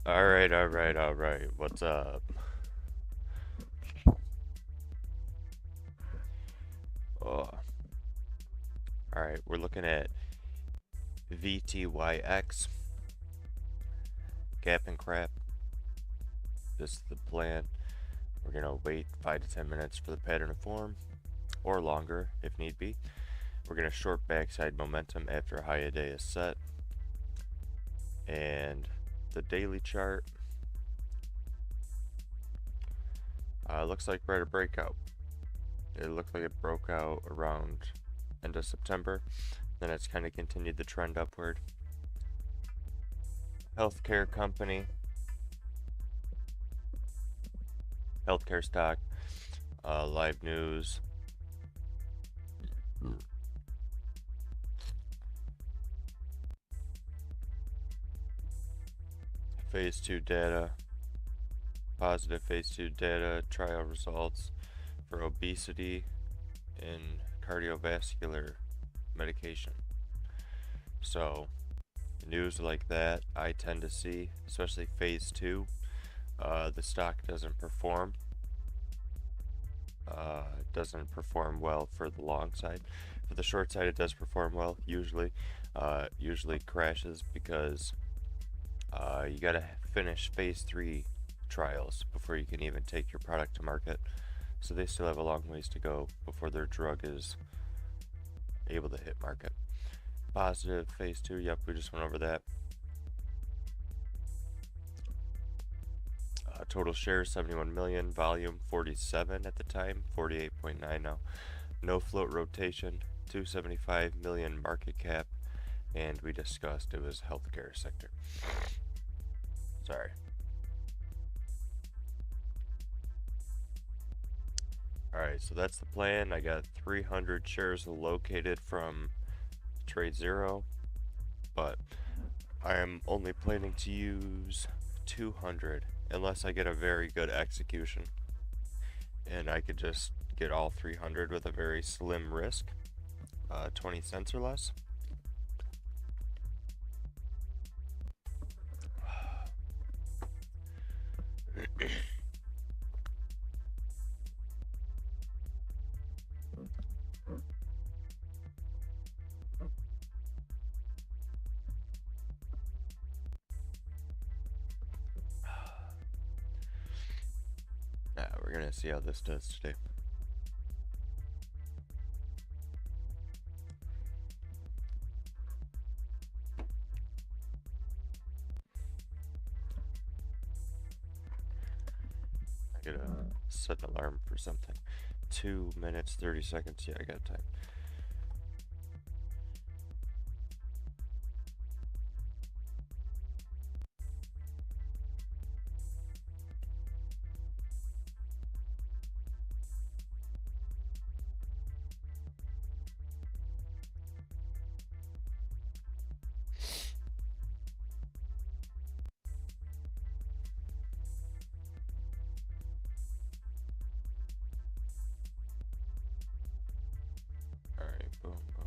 Alright. What's up? Oh, alright, we're looking at VTYX, gap and crap. This is the plan. We're gonna wait 5 to 10 minutes for the pattern to form, or longer if need be. We're gonna short backside momentum after a high a day is set. And the daily chart looks like we're at a breakout. It looked like it broke out around end of September. Then it's kind of continued the trend upward. Healthcare company, healthcare stock, live news. Phase 2 data, positive phase 2 data, trial results for obesity and cardiovascular medication. So, news like that I tend to see, especially phase 2. The stock doesn't perform. Doesn't perform well for the long side. For the short side, it does perform well usually. Usually crashes because you gotta finish phase 3 trials before you can even take your product to market. So they still have a long ways to go before their drug is able to hit market. Positive phase 2, yep, we just went over that. Total shares 71 million, volume 47 at the time, 48.9 now. No float rotation, 275 million market cap, and we discussed it was healthcare sector. Sorry. Alright, so that's the plan. I got 300 shares located from trade zero, but I am only planning to use 200 unless I get a very good execution. And I could just get all 300 with a very slim risk, 20 cents or less. We're gonna see how this does today. I gotta set an alarm for something. 2 minutes, 30 seconds. Yeah, I got time. Alright, boom, boom.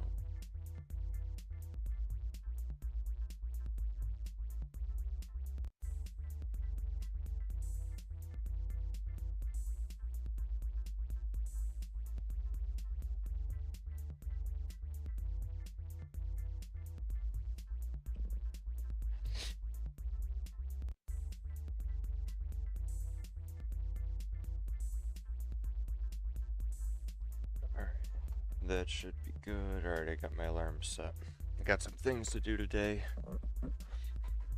Alright, that should be good. Alright, I got my alarm set. I got some things to do today.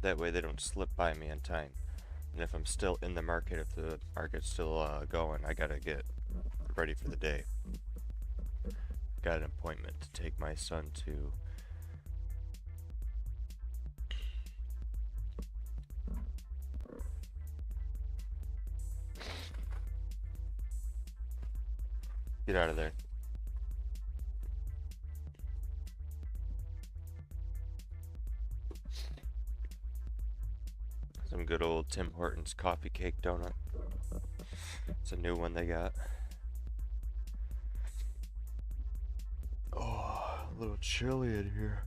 That way they don't slip by me in time. And if I'm still in the market, if the market's still going, I gotta get ready for the day. Got an appointment to take my son to get out of there. Some good old Tim Hortons coffee cake donut. It's a new one they got. Oh, a little chilly in here.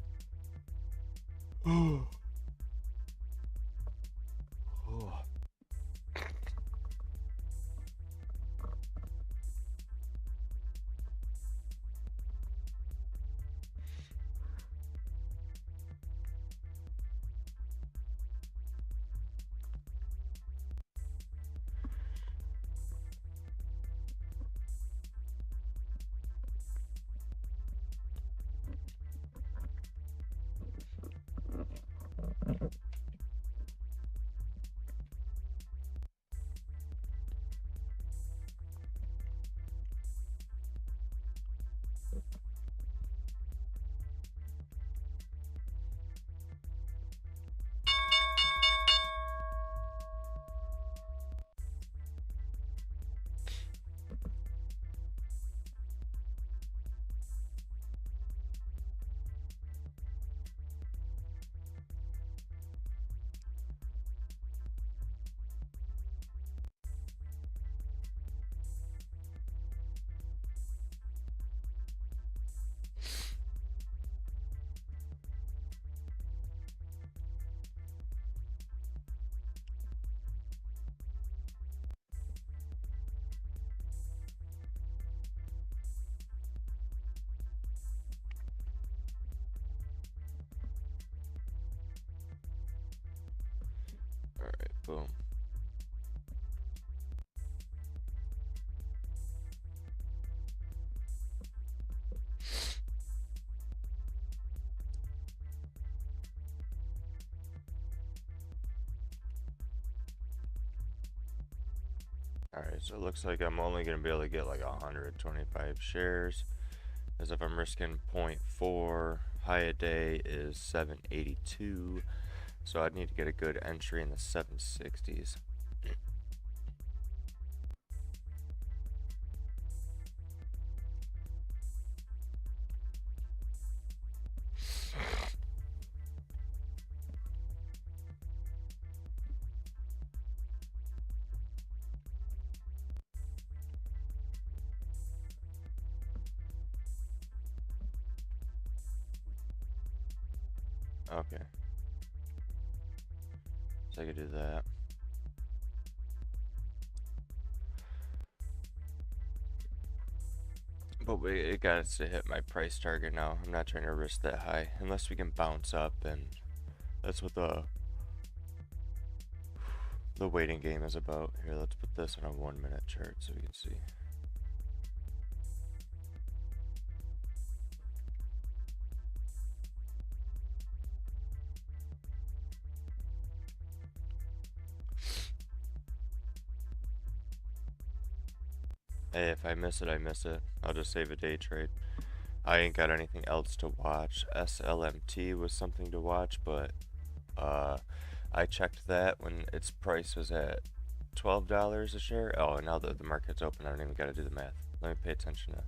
Alright, boom. Alright, so it looks like I'm only going to be able to get like 125 shares. As if I'm risking 0.4, high a day is 782. So I'd need to get a good entry in the 760s. Okay. So I could do that. But it got us to hit my price target now. I'm not trying to risk that high unless we can bounce up, and that's what the waiting game is about. Here, let's put this on a 1 minute chart so we can see. Hey, if I miss it, I miss it. I'll just save a day trade. I ain't got anything else to watch. SLMT was something to watch, but I checked that when its price was at $12 a share. Oh, and now that the market's open, I don't even got to do the math. Let me pay attention to.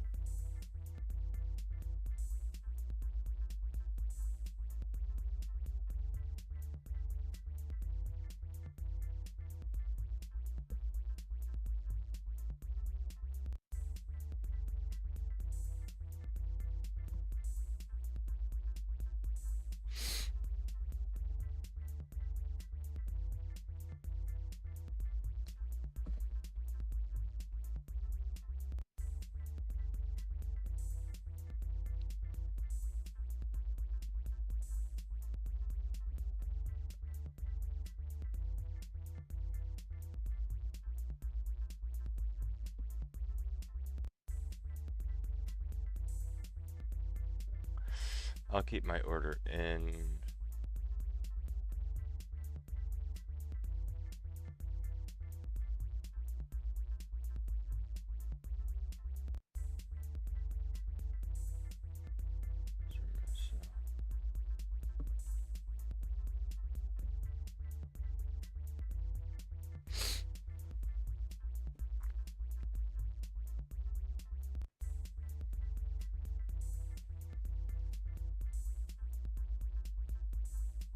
I'll keep my order in.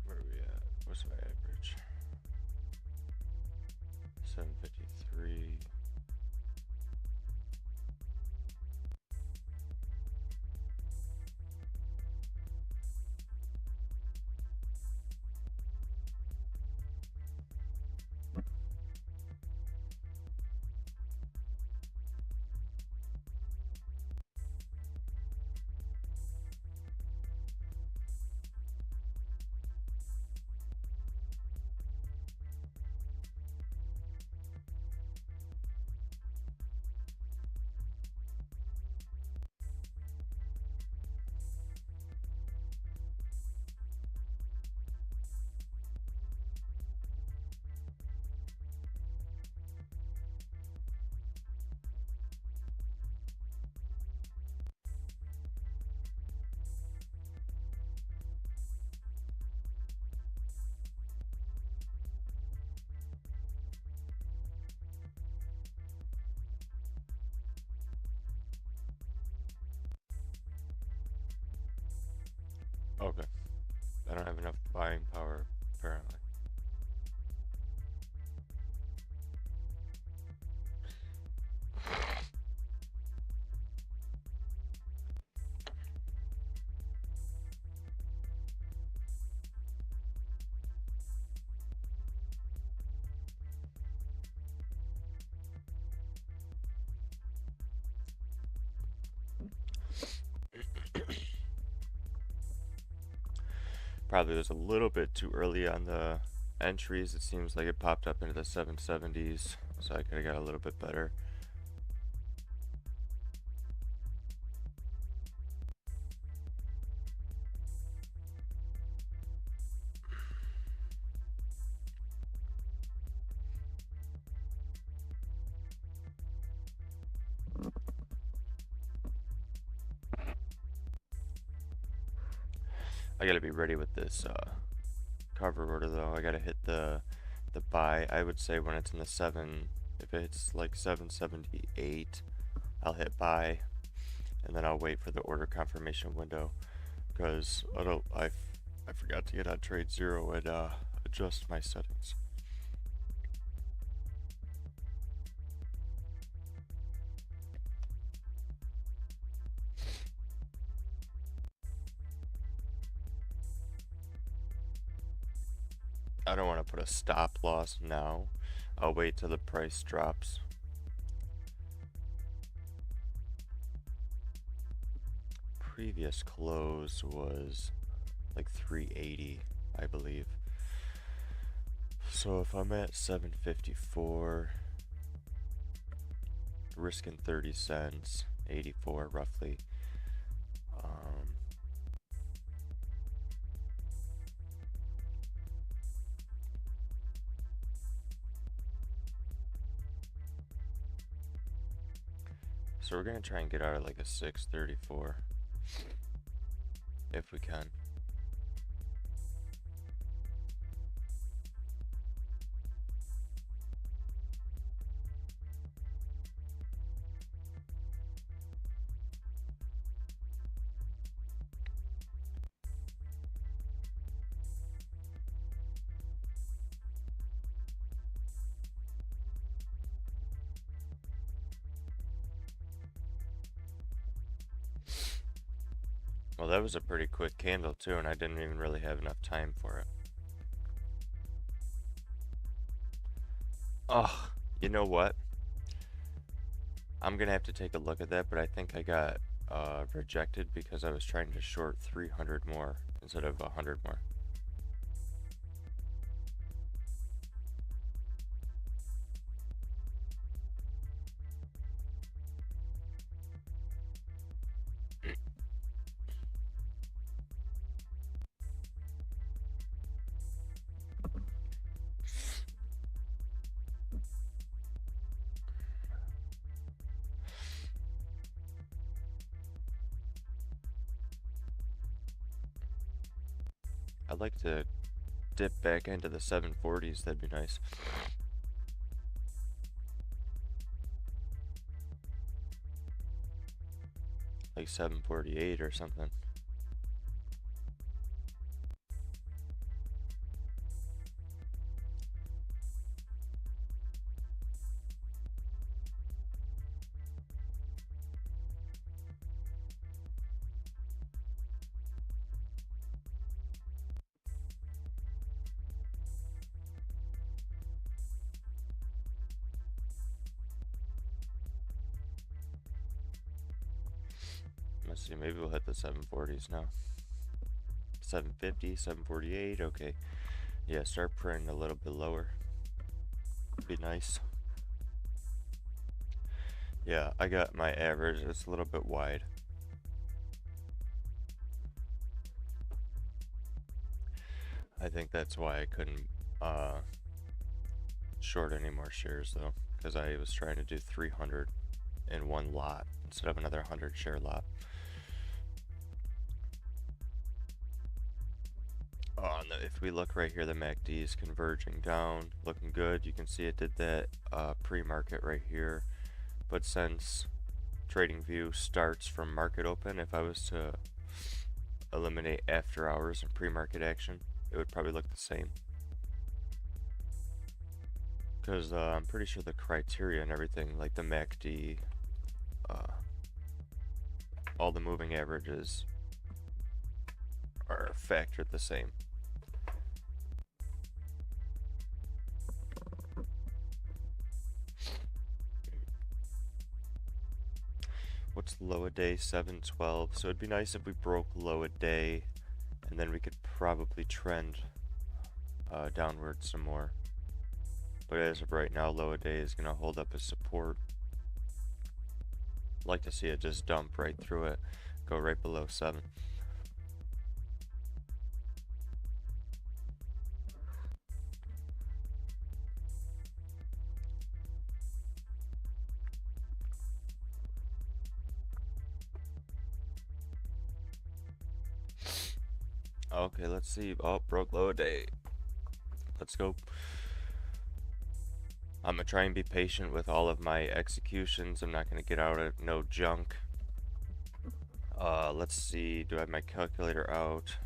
Where are we at? What's my average? 753. Okay. I don't have enough buying power, apparently. Probably was a little bit too early on the entries, it seems like it popped up into the 770s, so I could have got a little bit better. I gotta be ready with this cover order though. I gotta hit the buy. I would say when it's in the 7, if it's like 778, I'll hit buy, and then I'll wait for the order confirmation window, because I forgot to get on trade 0 and adjust my settings. I don't want to put a stop loss now. I'll wait till the price drops. Previous close was like 380, I believe. So if I'm at 754, risking 30 cents, 84 roughly. So we're gonna try and get out of like a 634 if we can. Well, that was a pretty quick candle too, and I didn't even really have enough time for it. Oh, you know what? I'm gonna have to take a look at that, but I think I got rejected because I was trying to short 300 more instead of 100 more. I'd like to dip back into the 740s, that'd be nice. Like 748 or something. Let's see, maybe we'll hit the 740s now. 750, 748, okay. Yeah, start printing a little bit lower. Be nice. Yeah, I got my average, it's a little bit wide. I think that's why I couldn't short any more shares though, because I was trying to do 300 in one lot instead of another 100 share lot. Oh, and if we look right here, the MACD is converging down, looking good. You can see it did that pre-market right here. But since TradingView starts from market open, if I was to eliminate after hours and pre-market action, it would probably look the same. Because I'm pretty sure the criteria and everything, like the MACD, all the moving averages are factored the same. What's low a day? 712. So it'd be nice if we broke low a day, and then we could probably trend downward some more. But as of right now, low a day is going to hold up as support. Like to see it just dump right through it, go right below 7. Okay, let's see. Oh, broke low a day. Let's go. I'm going to try and be patient with all of my executions. I'm not going to get out of no junk. Let's see. Do I have my calculator out?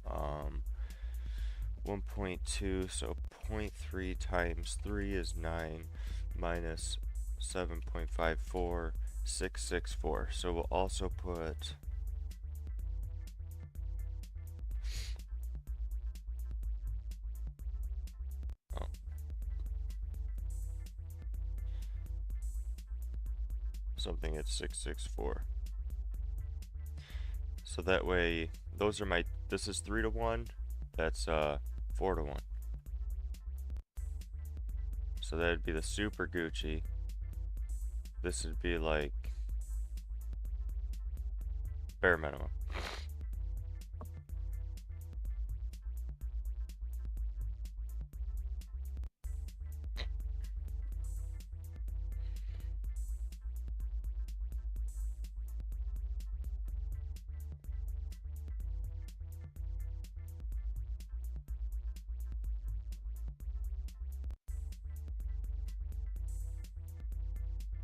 1.2, so 0.3 times 3 is 9 minus 7.54, 664. So we'll also put something at 664. So that way, those are my, this is 3 to 1, that's 4 to 1. So that'd be the super Gucci. This would be like bare minimum.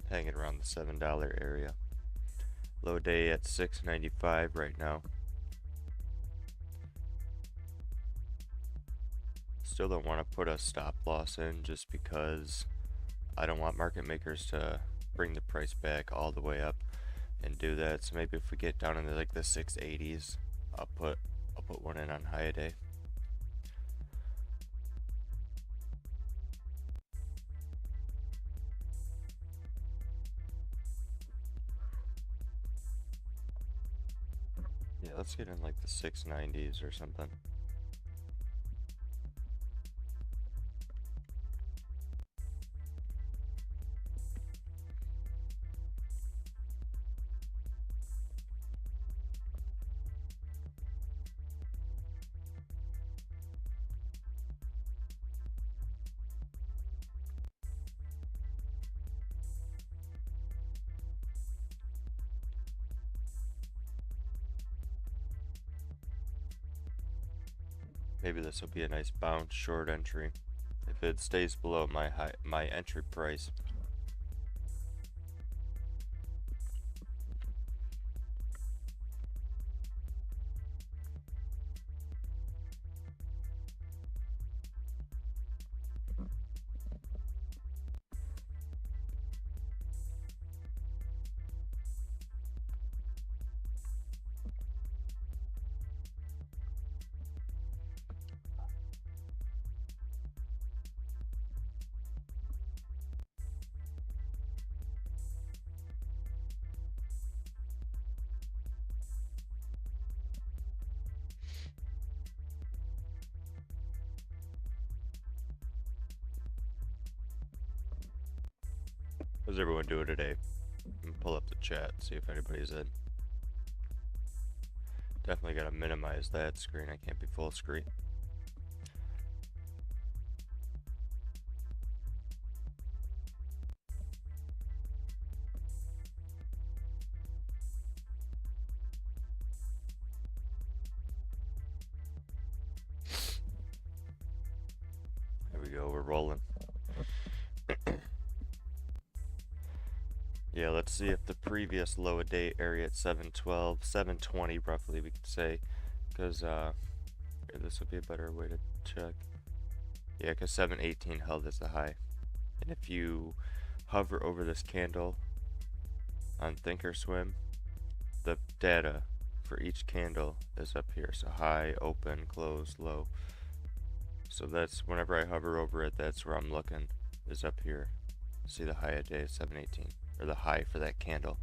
Hanging around the $7 area. Low day at 695 right now. Still don't want to put a stop loss in just because I don't want market makers to bring the price back all the way up and do that. So maybe if we get down into like the 680s, I'll put one in on high a day. Yeah, let's get in like the 690s or something. Maybe this will be a nice bounce short entry if it stays below my entry price. How's everyone doing today? Pull up the chat, see if anybody's in. Definitely gotta minimize that screen. I can't be full screen. There we go, we're rolling. Yeah, let's see if the previous low a day area at 712, 720 roughly we could say, because this would be a better way to check. Yeah, because 718 held as the high. And if you hover over this candle on Thinkorswim, the data for each candle is up here. So high, open, close, low. So that's whenever I hover over it, that's where I'm looking, is up here. See the high a day is 718, or the high for that candle.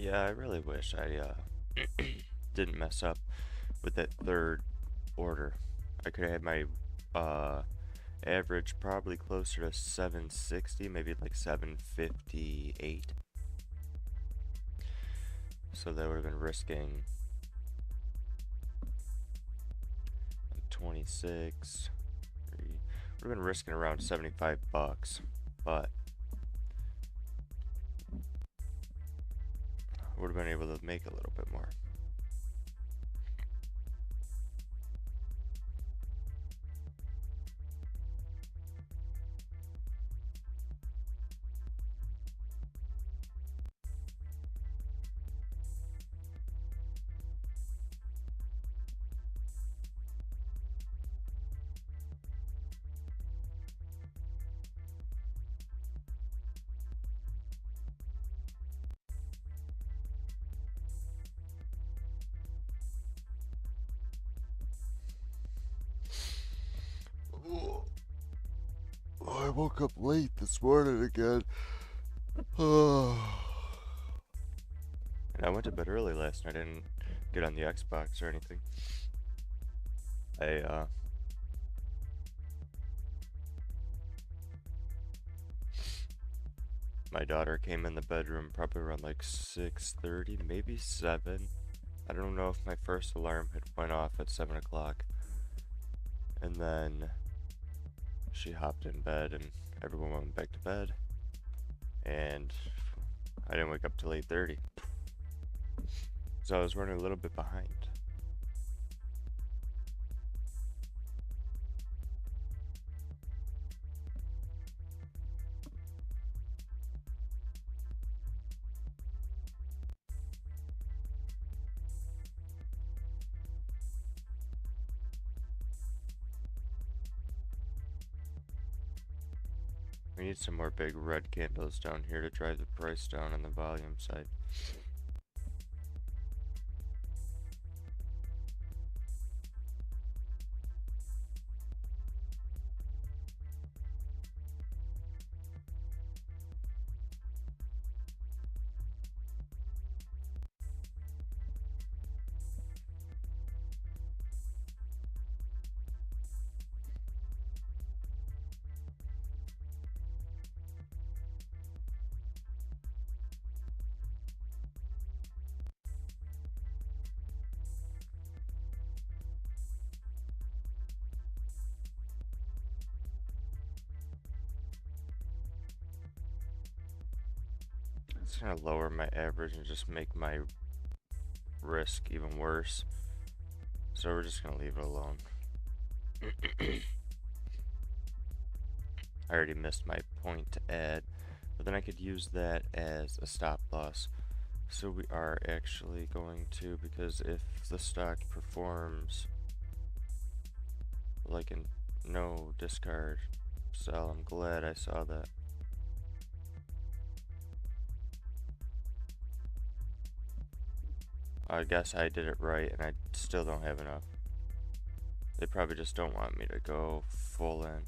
Yeah, I really wish I didn't mess up with that third order. I could have had my uh, average probably closer to 760, maybe like 758. So that would have been risking like 26. Would have been risking around 75 bucks, but would have been able to make a little bit more. Oh, I woke up late this morning again. And I went to bed early last night. I didn't get on the Xbox or anything. I My daughter came in the bedroom probably around like 6:30, maybe 7. I don't know if my first alarm had went off at 7 o'clock. And then she hopped in bed and everyone went back to bed. And I didn't wake up till 8:30. So I was running a little bit behind. We need some more big red candles down here to drive the price down on the volume side. It's gonna lower my average and just make my risk even worse. So we're just gonna leave it alone. I already missed my point to add, but then I could use that as a stop loss. So we are actually going to, because if the stock performs like in no discard sell, I'm glad I saw that. I guess I did it right and I still don't have enough. They probably just don't want me to go full in.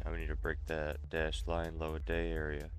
Now we need to break that dashed line low a day area.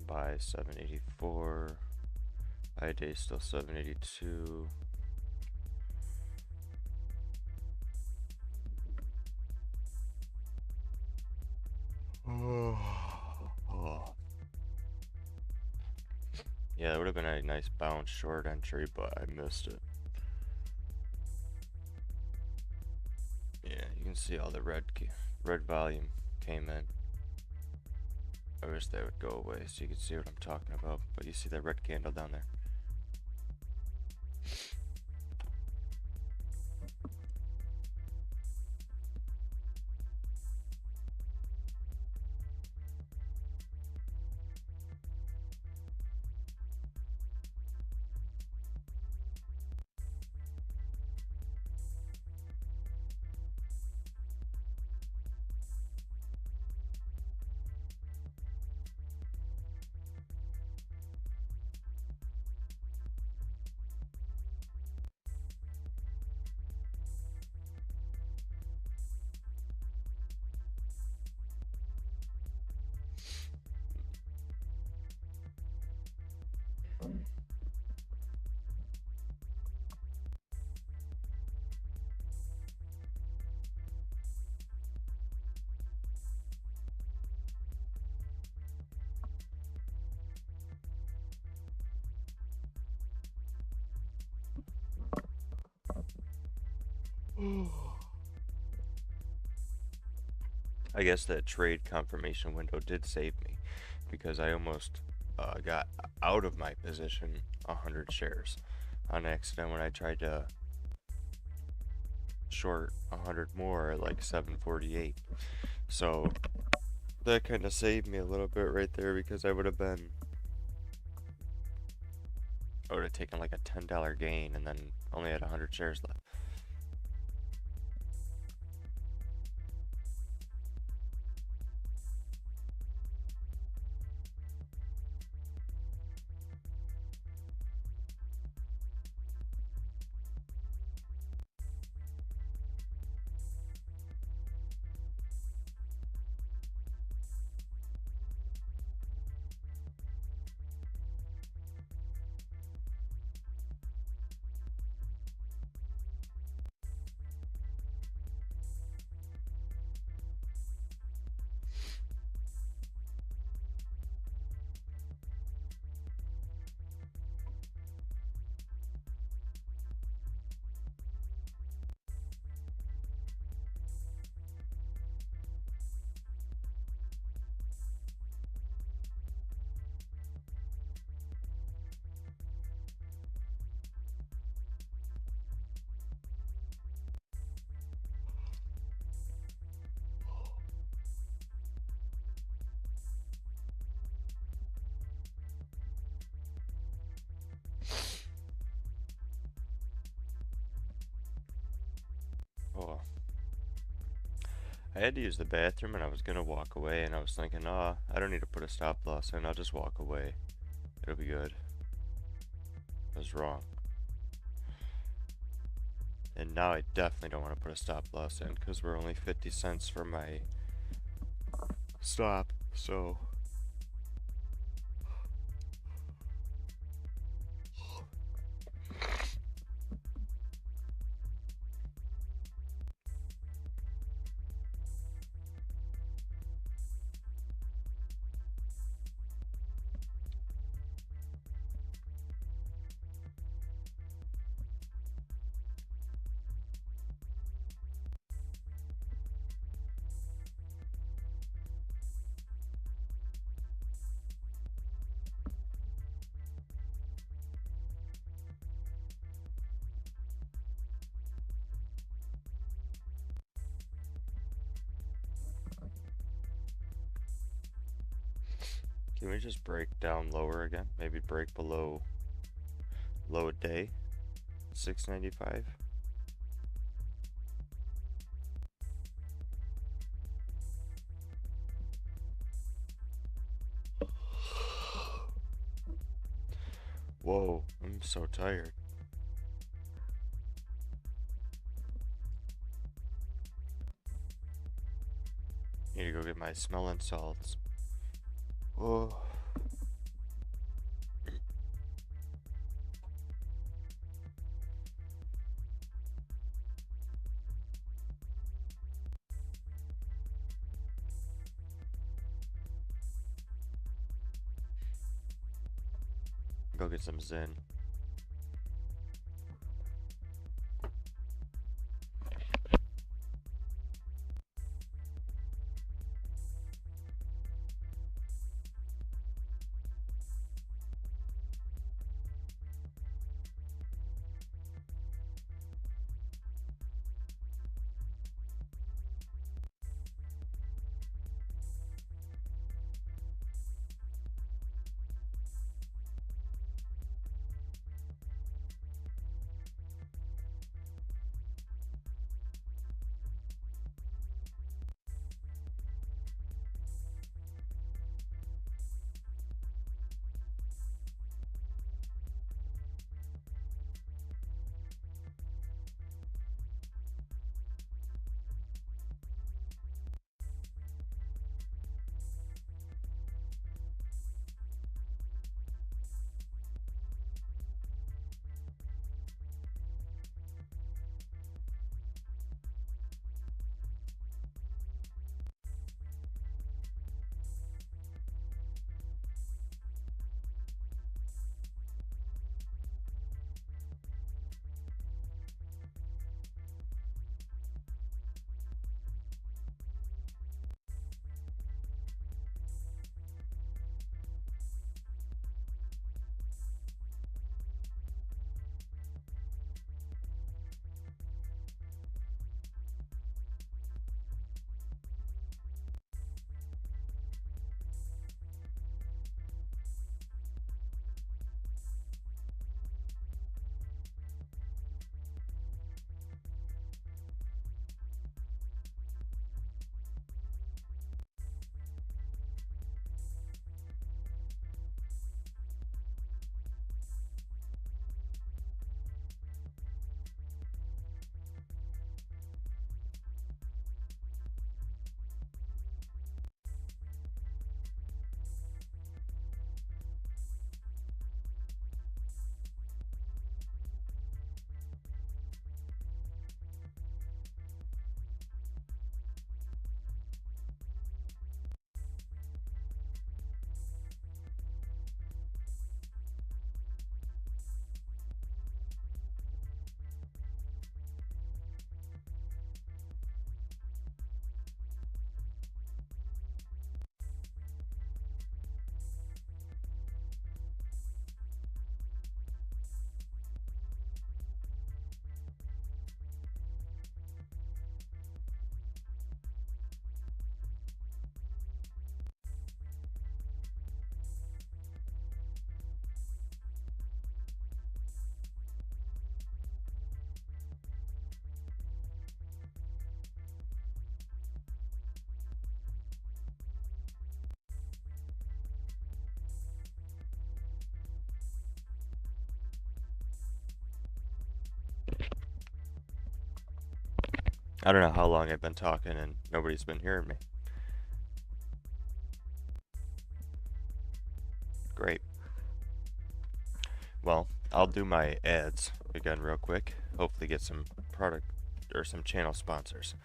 by 784. High day still 782. Yeah, that would have been a nice bounce short entry, but I missed it. Yeah, you can see all the red volume came in. I wish that would go away so you can see what I'm talking about, but you see that red candle down there. I guess that trade confirmation window did save me because I almost got out of my position 100 shares on accident when I tried to short 100 more at like 748. So that kind of saved me a little bit right there because I would have taken like a $10 gain and then only had 100 shares left. Oh, I had to use the bathroom and I was gonna walk away and I was thinking, I don't need to put a stop loss in, I'll just walk away. It'll be good. I was wrong. And now I definitely don't want to put a stop loss in because we're only 50 cents for my stop, so. Can we just break down lower again? Maybe break below low day, 695. Whoa, I'm so tired. Need to go get my smelling salts. Oh. Go get some Zen. I don't know how long I've been talking and nobody's been hearing me. Great. Well, I'll do my ads again real quick. Hopefully get some product or some channel sponsors.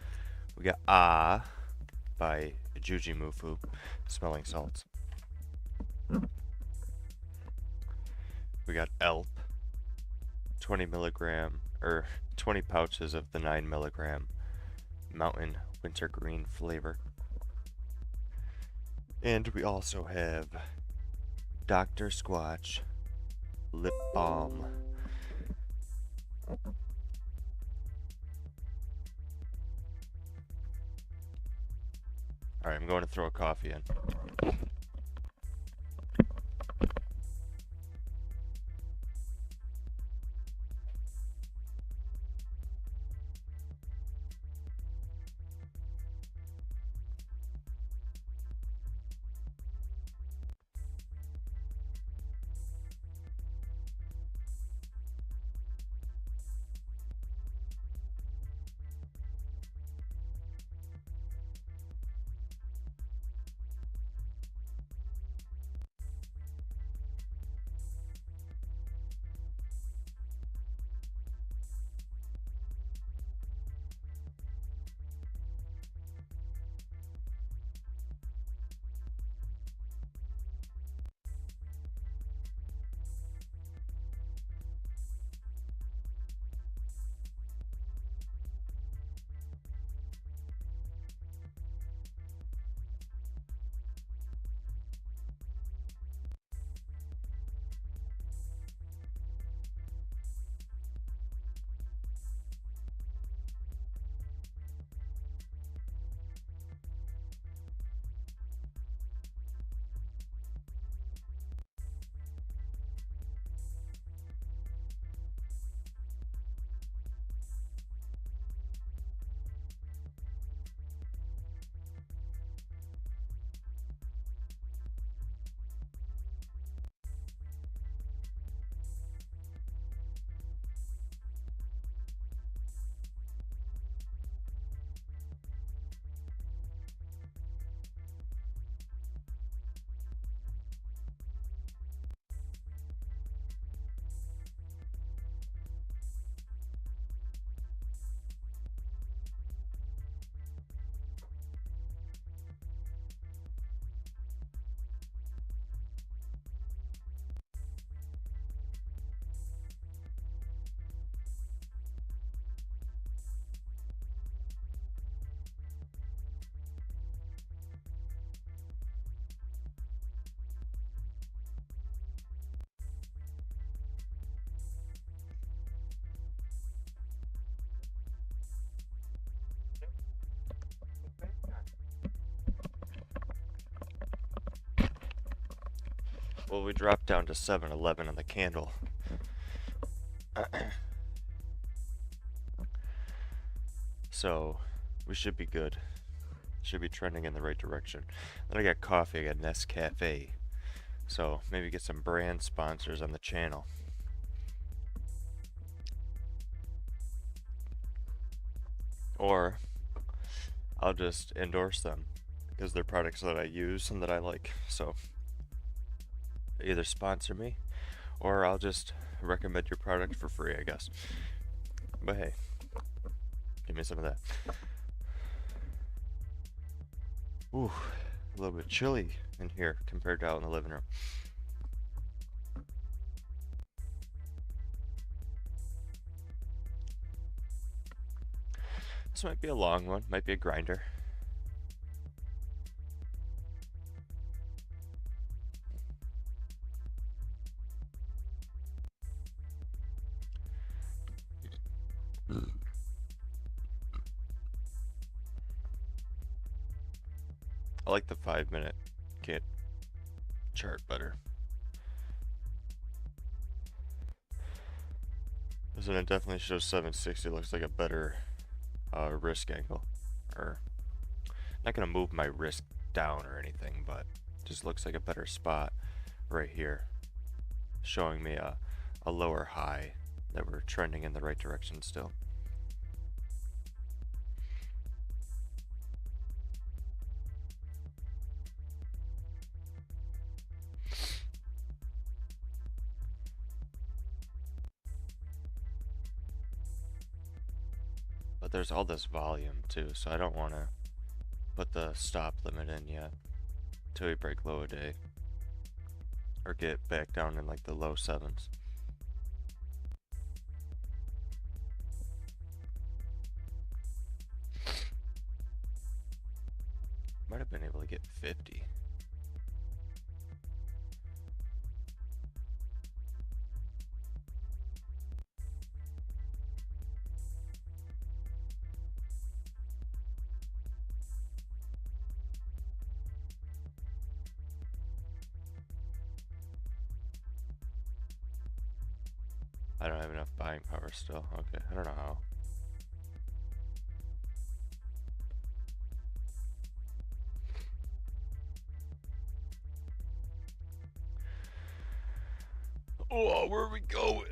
We got by Juji Mufu smelling salts. We got Elp 20 milligram or 20 pouches of the 9 milligram mountain wintergreen flavor. And we also have Dr. Squatch lip balm. Alright, I'm going to throw a coffee in. Well, we dropped down to 7-11 on the candle. So, we should be good. Should be trending in the right direction. Then I got coffee, I got Nescafe. So, maybe get some brand sponsors on the channel. Or, I'll just endorse them because they're products that I use and that I like. So, either sponsor me or I'll just recommend your product for free, I guess. But hey, give me some of that. Ooh, a little bit chilly in here compared to out in the living room. This might be a long one, might be a grinder. I like the 5-minute kit chart better. This one definitely shows 760. Looks like a better risk angle. Or, not gonna move my risk down or anything, but just looks like a better spot right here, showing me a lower high that we're trending in the right direction still. But there's all this volume too, so I don't want to put the stop limit in yet till we break low a day or get back down in like the low sevens. Might have been able to get 50. I don't have enough buying power still. Okay, I don't know how. Oh, where are we going?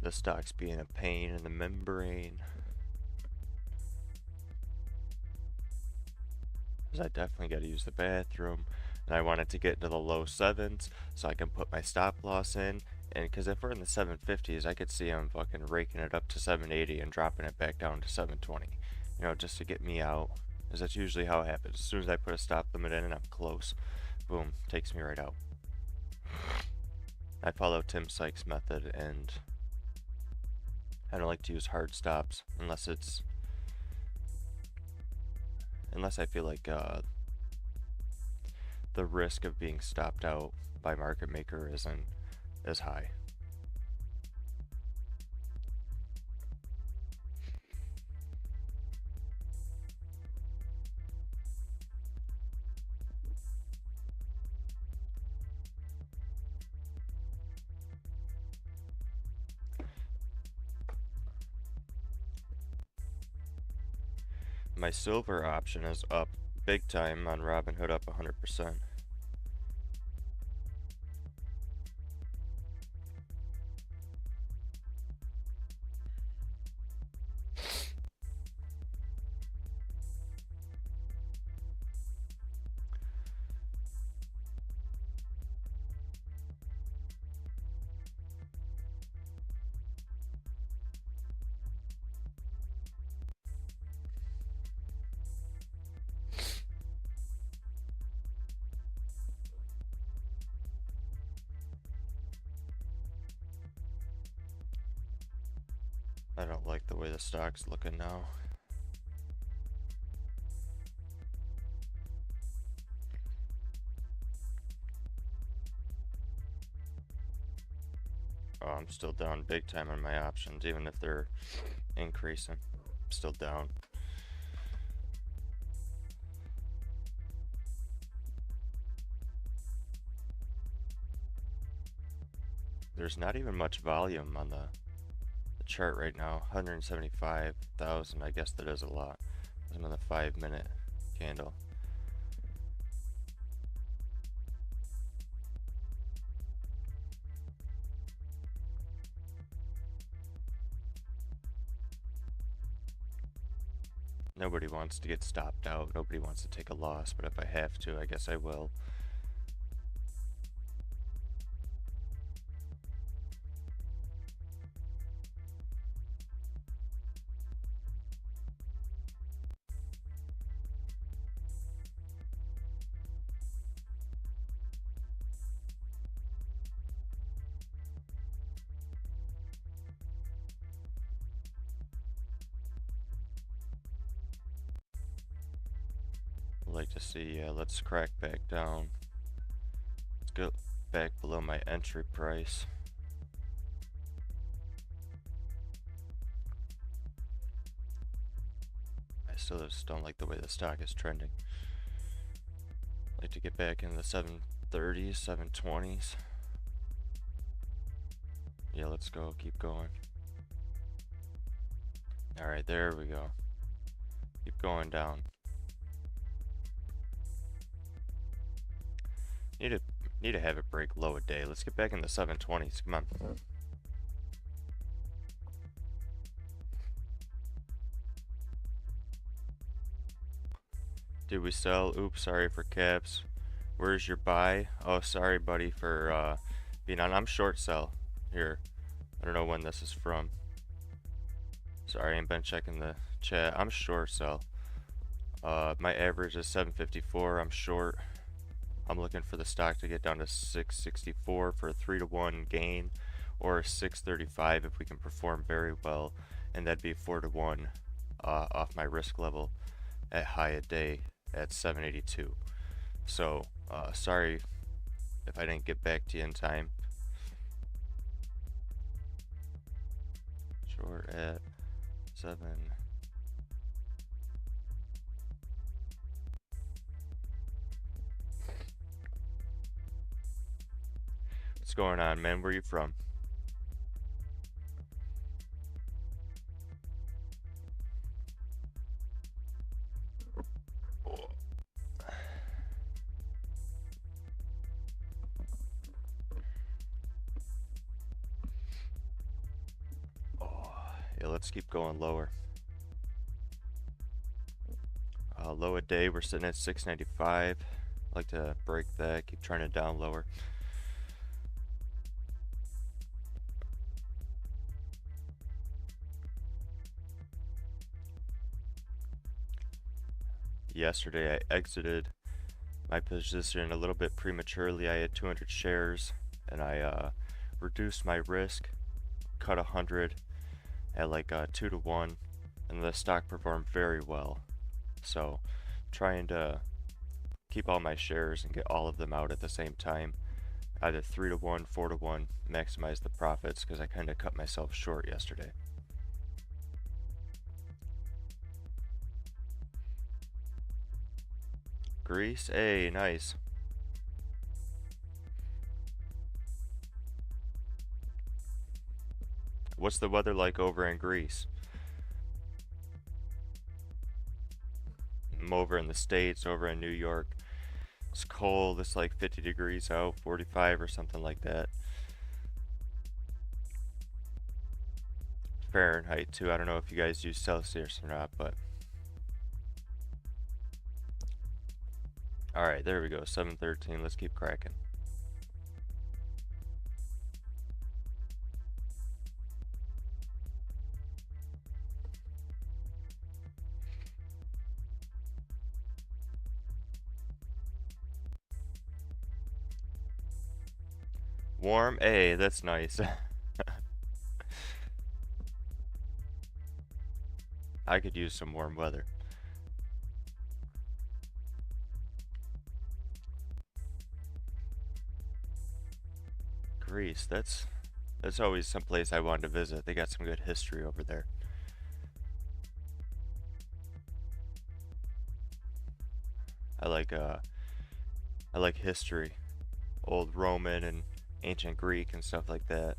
The stock's being a pain in the membrane. Because I definitely got to use the bathroom. And I wanted to get into the low sevens so I can put my stop loss in. And because if we're in the 750s, I could see him fucking raking it up to 780 and dropping it back down to 720. You know, just to get me out. Because that's usually how it happens. As soon as I put a stop limit in and I'm close, boom, takes me right out. I follow Tim Sykes' method, and I don't like to use hard stops unless I feel like the risk of being stopped out by market maker isn't as high. My silver option is up big time on Robinhood, up 100%. I don't like the way the stock's looking now. Oh, I'm still down big time on my options, even if they're increasing. I'm still down. There's not even much volume on the chart right now. 175,000. I guess that is a lot. I'm on the 5-minute candle. Nobody wants to get stopped out. Nobody wants to take a loss, but if I have to, I guess I will. I'd like to see, yeah, let's crack back down. Let's go back below my entry price. I still just don't like the way the stock is trending. I'd like to get back in the 730s, 720s. Yeah, let's go, keep going. Alright, there we go. Keep going down. Need to have it break low a day. Let's get back in the 720s. Come on. Did we sell? Oops, sorry for caps. Where's your buy? Oh, sorry, buddy, for being on. I'm short sell here. I don't know when this is from. Sorry, I ain't been checking the chat. I'm short sell. My average is 754. I'm short. I'm looking for the stock to get down to 664 for a 3-to-1 gain, or 635 if we can perform very well, and that'd be 4-to-1 off my risk level at high a day at 782. So sorry if I didn't get back to you in time. Short at 7. What's going on, man? Where you from? Yeah, let's keep going lower. Low a day, we're sitting at 695. I'd like to break that, keep trying to down lower. Yesterday I exited my position a little bit prematurely. I had 200 shares and I reduced my risk, cut 100 at like 2-to-1, and the stock performed very well. So trying to keep all my shares and get all of them out at the same time, either 3-to-1, 4-to-1, maximize the profits, because I kind of cut myself short yesterday. Greece, hey, nice. What's the weather like over in Greece? I'm over in the States, over in New York. It's cold, it's like 50 degrees out, 45 or something like that. Fahrenheit too, I don't know if you guys use Celsius or not, but... Alright, there we go, 713, let's keep cracking. Warm? Hey, that's nice. I could use some warm weather. Greece, that's It's always some place I wanted to visit. They got some good history over there. I like uh I like history, old Roman and ancient Greek and stuff like that.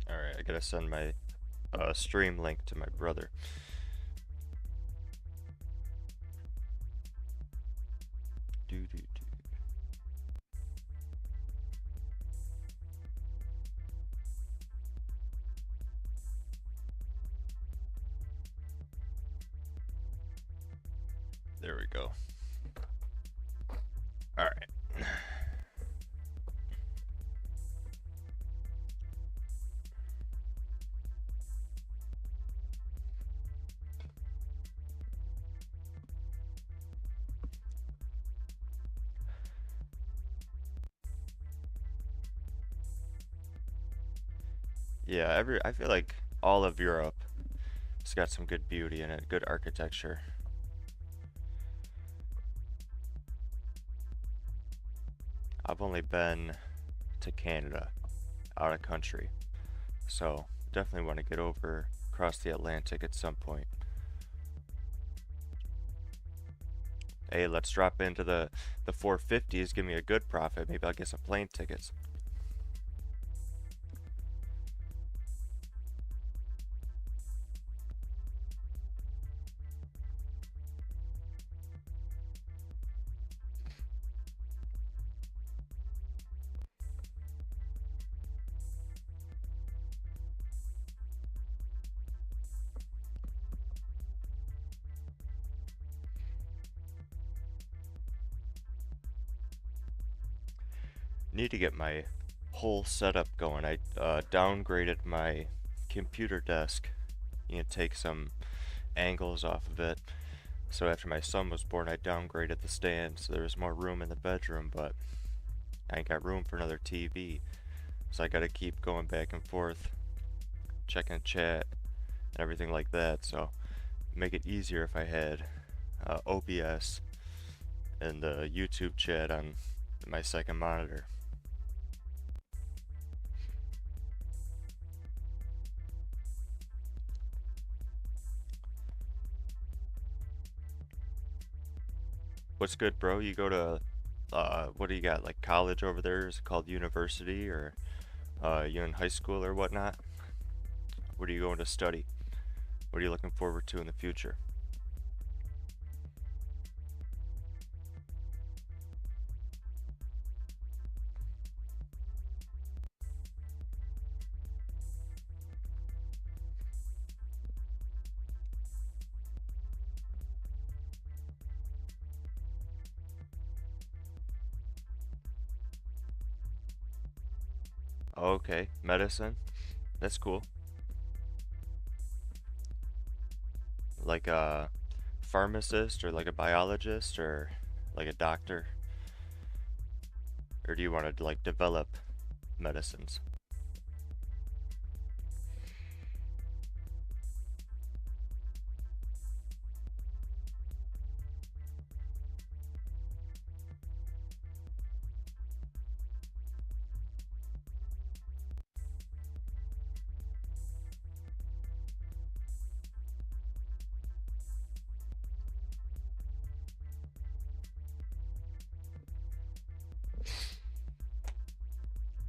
All right, I gotta send my stream link to my brother. Do do do. There we go. All right. Yeah, I feel like all of Europe has got some good beauty in it, good architecture. I've only been to Canada, out of country, so definitely want to get over across the Atlantic at some point. Hey, let's drop into the 450s, give me a good profit. Maybe I'll get some plane tickets. Need to get my whole setup going. I downgraded my computer desk. You know, take some angles off of it. So after my son was born, I downgraded the stand so there was more room in the bedroom, but I ain't got room for another TV. So I gotta keep going back and forth, checking chat, and everything like that. So make it easier if I had OBS and the YouTube chat on my second monitor. What's good, bro? You go to, what do you got, like college over there? Is it called university, or you in high school or whatnot? What are you going to study? What are you looking forward to in the future? Okay, medicine. That's cool. Like a pharmacist or like a biologist or like a doctor? Or do you want to like develop medicines?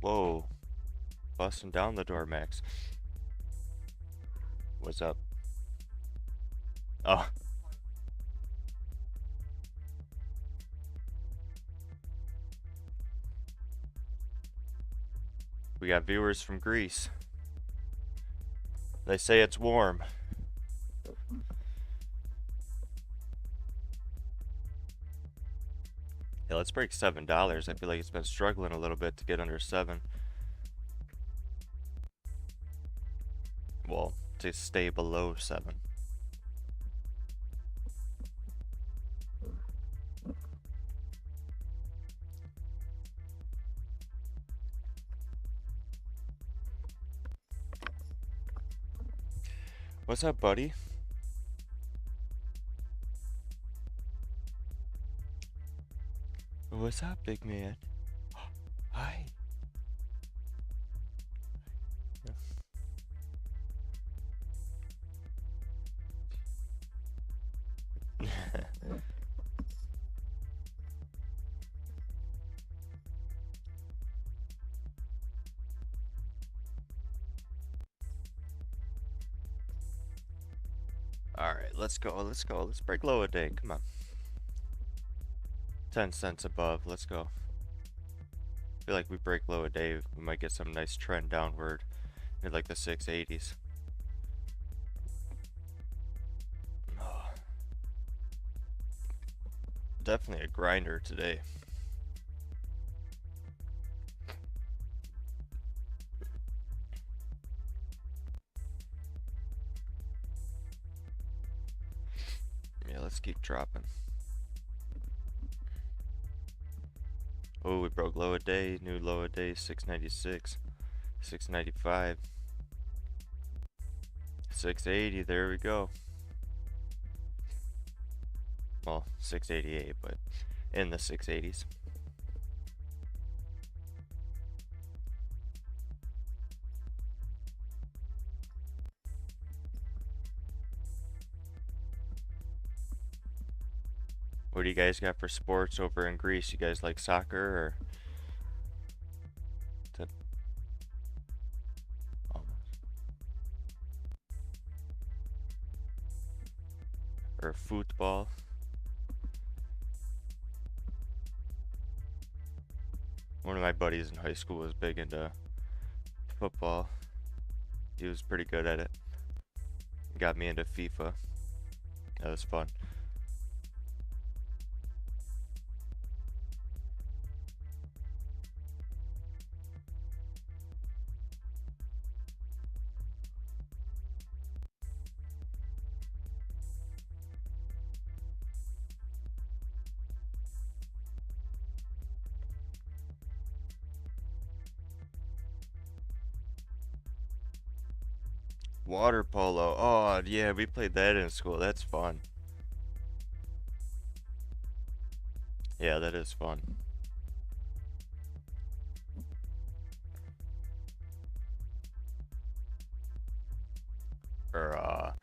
Whoa, busting down the door, Max. What's up? Oh, we got viewers from Greece. They say it's warm. Yeah, let's break $7. I feel like it's been struggling a little bit to get under 7. well, to stay below 7. What's up, buddy? What's up, big man? Hi. Alright, let's go, let's go. Let's break low a day. Come on. 10 cents above. Let's go. I feel like we break low a day, we might get some nice trend downward in like the 680s. Oh, definitely a grinder today. Yeah, let's keep dropping. Oh, we broke low a day, new low a day, 696, 695, 680, there we go. Well, 688, but in the 680s. What do you guys got for sports over in Greece? You guys like soccer or? Or football? One of my buddies in high school was big into football. He was pretty good at it. Got me into FIFA. That was fun. Water polo. Oh, yeah, we played that in school. That's fun. Yeah, that is fun. Or,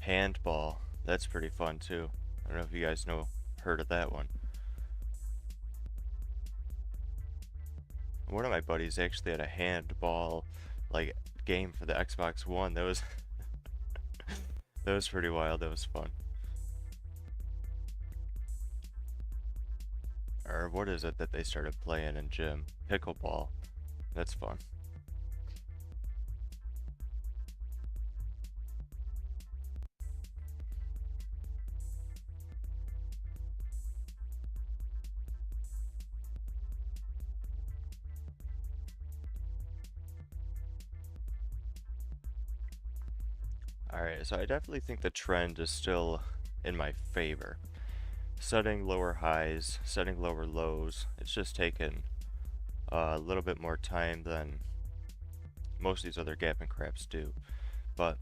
handball. That's pretty fun, too. I don't know if you guys heard of that one. One of my buddies actually had a handball, like, game for the Xbox One. That was... that was pretty wild. That was fun. Or what is it that they started playing in gym? Pickleball. That's fun. Alright, so I definitely think the trend is still in my favor. Setting lower highs, setting lower lows. It's just taken a little bit more time than most of these other gap and craps do. But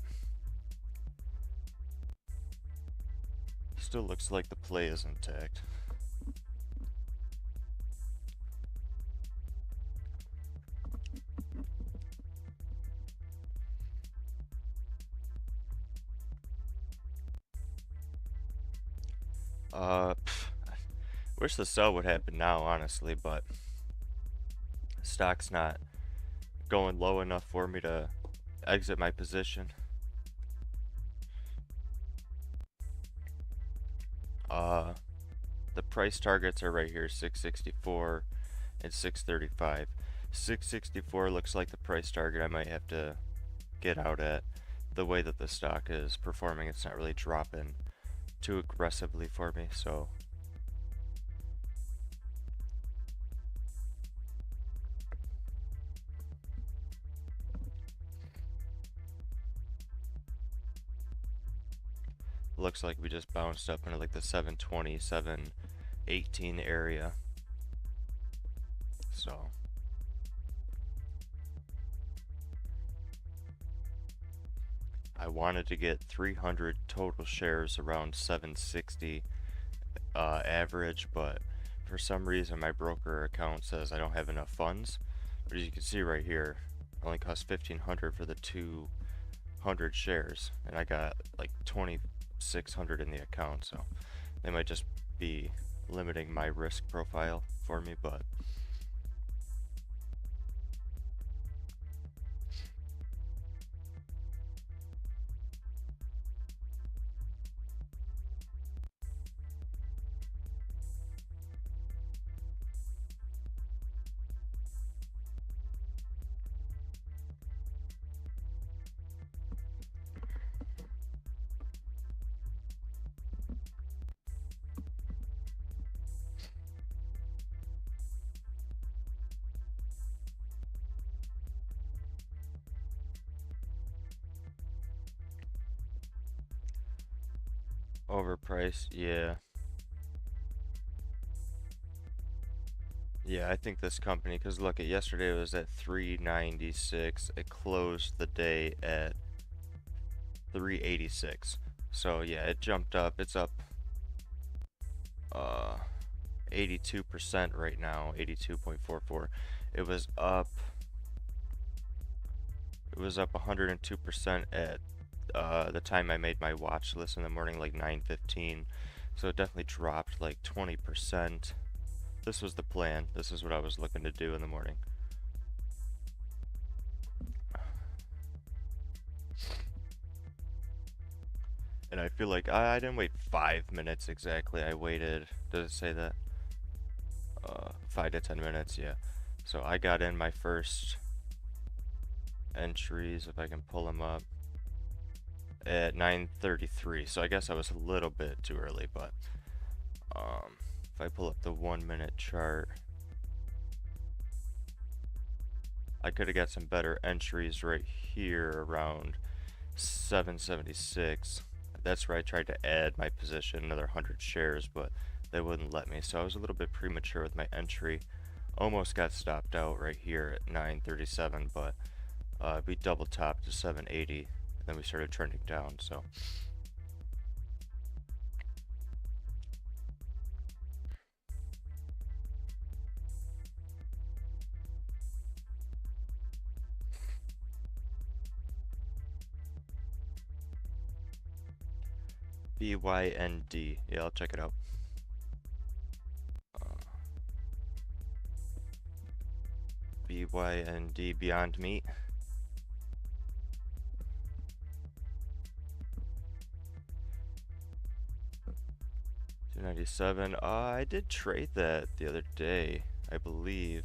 still looks like the play is intact. Wish the sell would happen now, honestly, but stock's not going low enough for me to exit my position. The price targets are right here, 664 and 635. 664 looks like the price target I might have to get out at. The way that the stock is performing, it's not really dropping too aggressively for me, so looks like we just bounced up into like the 720, 718 area. So I wanted to get 300 total shares around 760 average, but for some reason my broker account says I don't have enough funds. But as you can see right here, it only costs 1,500 for the 200 shares, and I got like 2,600 in the account, so they might just be limiting my risk profile for me, but overpriced, yeah. Yeah, I think this company, because look, at yesterday it was at 396. It closed the day at 386. So yeah, it jumped up. It's up 82% right now, 82.44. It was up 102% at the time I made my watch list in the morning, like 9:15. So it definitely dropped like 20%. This was the plan. This is what I was looking to do in the morning. And I feel like I didn't wait 5 minutes exactly. I waited, does it say that? 5 to 10 minutes, yeah. So I got in my first entries, if I can pull them up, at 9:33. So I guess I was a little bit too early, but if I pull up the 1 minute chart, I could have got some better entries right here around 776. That's where I tried to add my position, another 100 shares, but they wouldn't let me. So I was a little bit premature with my entry. Almost got stopped out right here at 937, but we double topped to 780, and then we started trending down. So BYND, yeah, I'll check it out. BYND, Beyond Meat. 297. I did trade that the other day, I believe.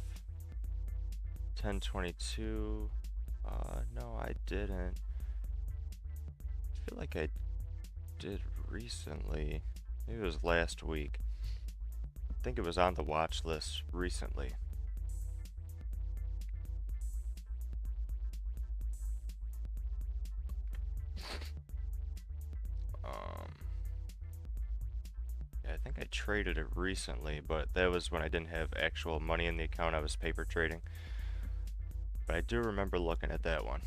1022. No, I didn't. I feel like I did recently. Maybe it was last week. I think it was on the watch list recently. Yeah, I think I traded it recently, but that was when I didn't have actual money in the account. I was paper trading. But I do remember looking at that one.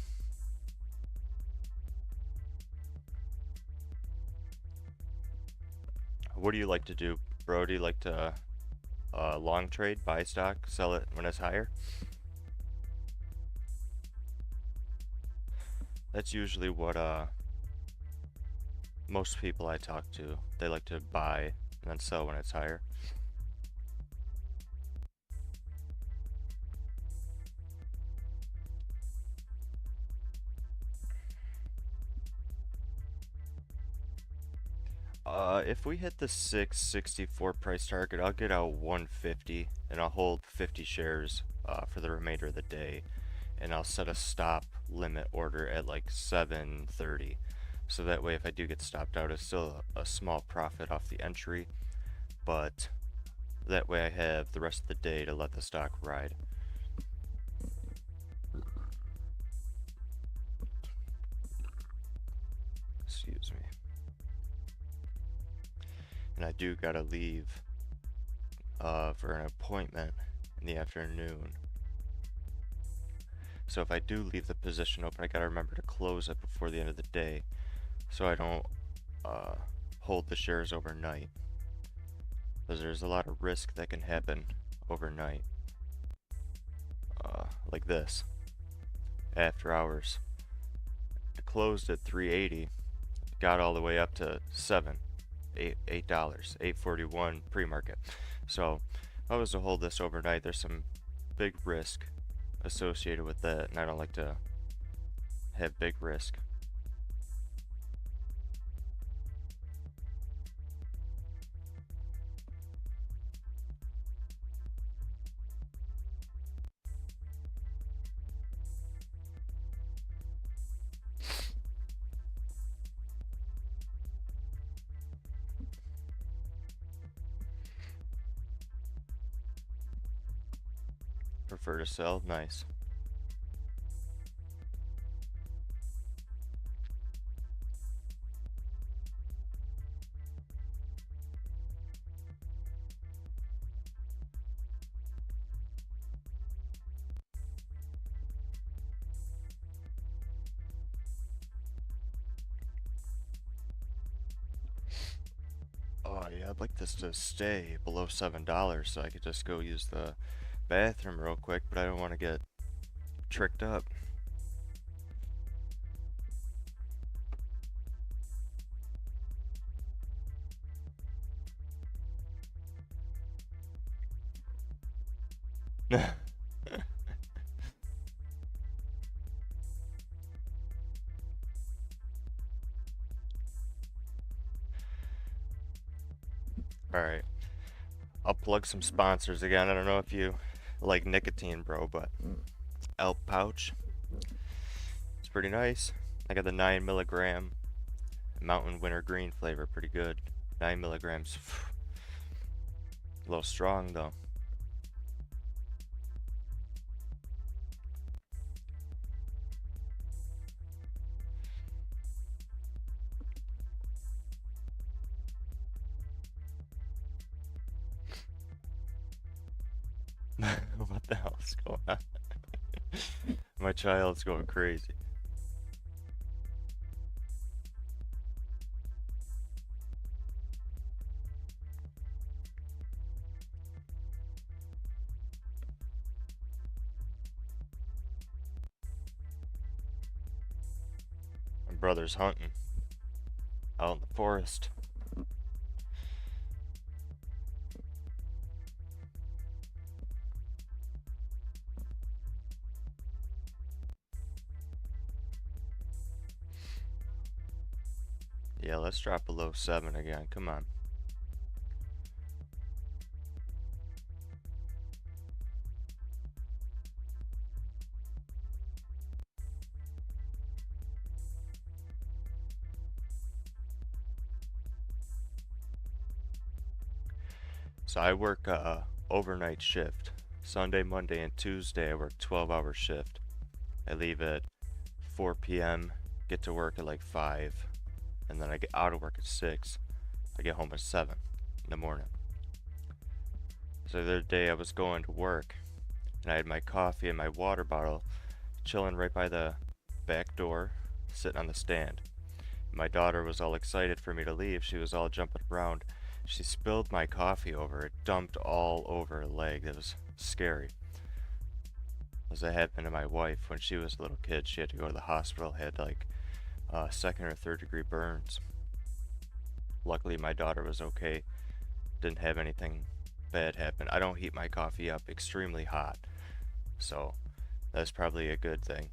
What do you like to do, bro? Do you like to long trade, buy stock, sell it when it's higher? That's usually what most people I talk to, they like to buy and then sell when it's higher. If we hit the 664 price target, I'll get out 150 and I'll hold 50 shares for the remainder of the day, and I'll set a stop limit order at like 730. So that way if I do get stopped out, it's still a small profit off the entry, but that way I have the rest of the day to let the stock ride. Excuse me. and I do gotta leave for an appointment in the afternoon. So if I do leave the position open, I gotta remember to close it before the end of the day, so I don't uh, hold the shares overnight, because there's a lot of risk that can happen overnight, like this. After hours, I closed at 380, got all the way up to $8, 8.41 pre-market. So if I was to hold this overnight, there's some big risk associated with that, and I don't like to have big risk. Prefer to sell? Nice. Oh yeah, I'd like this to stay below $7 so I could just go use the bathroom real quick, but I don't want to get tricked up. Alright, I'll plug some sponsors again. I don't know if you like nicotine, bro, but Elp Pouch, it's pretty nice. I got the 9 milligram Mountain Wintergreen flavor, pretty good. 9 milligrams. A little strong though. What the hell's going on? My child's going crazy. My brother's hunting out in the forest. Yeah, let's drop below 7 again. Come on. So I work overnight shift. Sunday, Monday, and Tuesday I work 12-hour shift. I leave at 4 p.m., get to work at like 5, and then I get out of work at 6. I get home at 7 in the morning. So the other day I was going to work, and I had my coffee and my water bottle chilling right by the back door, sitting on the stand. My daughter was all excited for me to leave. She was all jumping around. She spilled my coffee over. It dumped all over her leg. It was scary. As that happened to my wife when she was a little kid. She had to go to the hospital, had like second or third degree burns. Luckily my daughter was okay. Didn't have anything bad happen. I don't heat my coffee up extremely hot, so that's probably a good thing.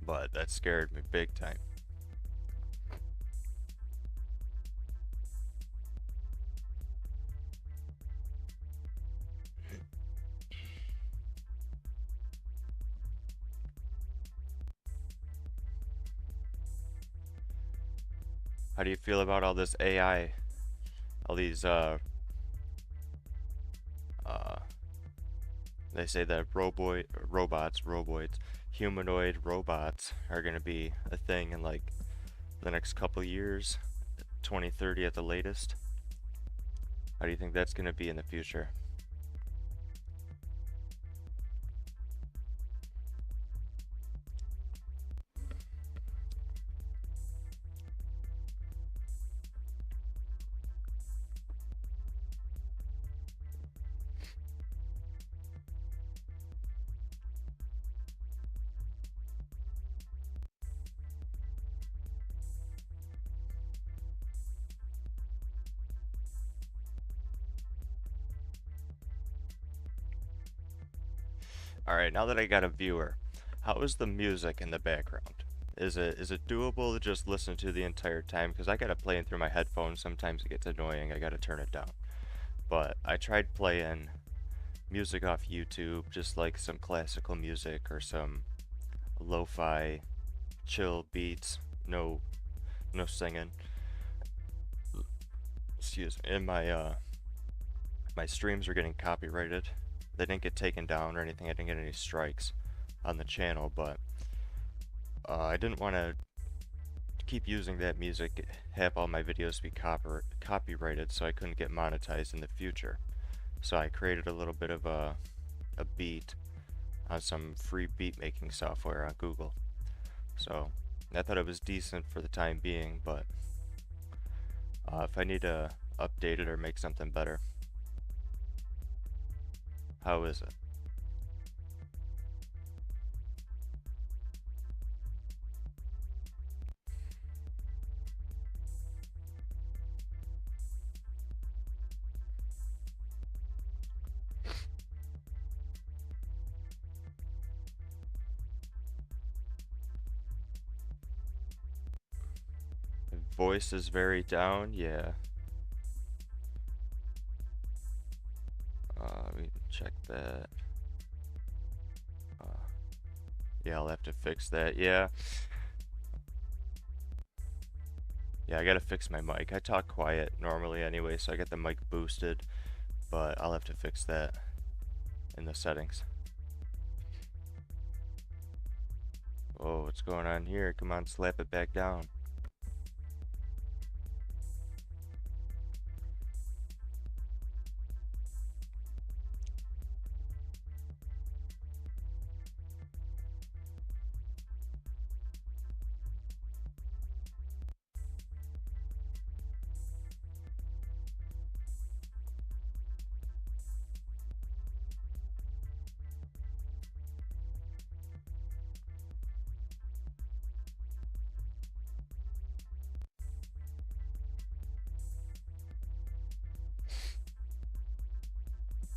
But that scared me big time. How do you feel about all this AI? All these, they say that humanoid robots are gonna be a thing in like the next couple years. 2030 at the latest. How do you think that's going to be in the future? Alright, now that I got a viewer, how is the music in the background? Is it doable to just listen to the entire time? Because I gotta play it through my headphones. Sometimes it gets annoying. I gotta turn it down. But I tried playing music off YouTube, just like some classical music or some lo-fi chill beats. No singing. Excuse me. And my streams are getting copyrighted. They didn't get taken down or anything. I didn't get any strikes on the channel, but I didn't want to keep using that music, have all my videos be copyrighted, so I couldn't get monetized in the future. So I created a little bit of a beat on some free beat making software on Google. So I thought it was decent for the time being, but if I need to update it or make something better, how is it? Voice is very down, yeah. We can check that. Yeah, I'll have to fix that, yeah. Yeah, I gotta fix my mic. I talk quiet normally anyway, so I get the mic boosted, but I'll have to fix that in the settings. Oh, what's going on here? Come on, slap it back down.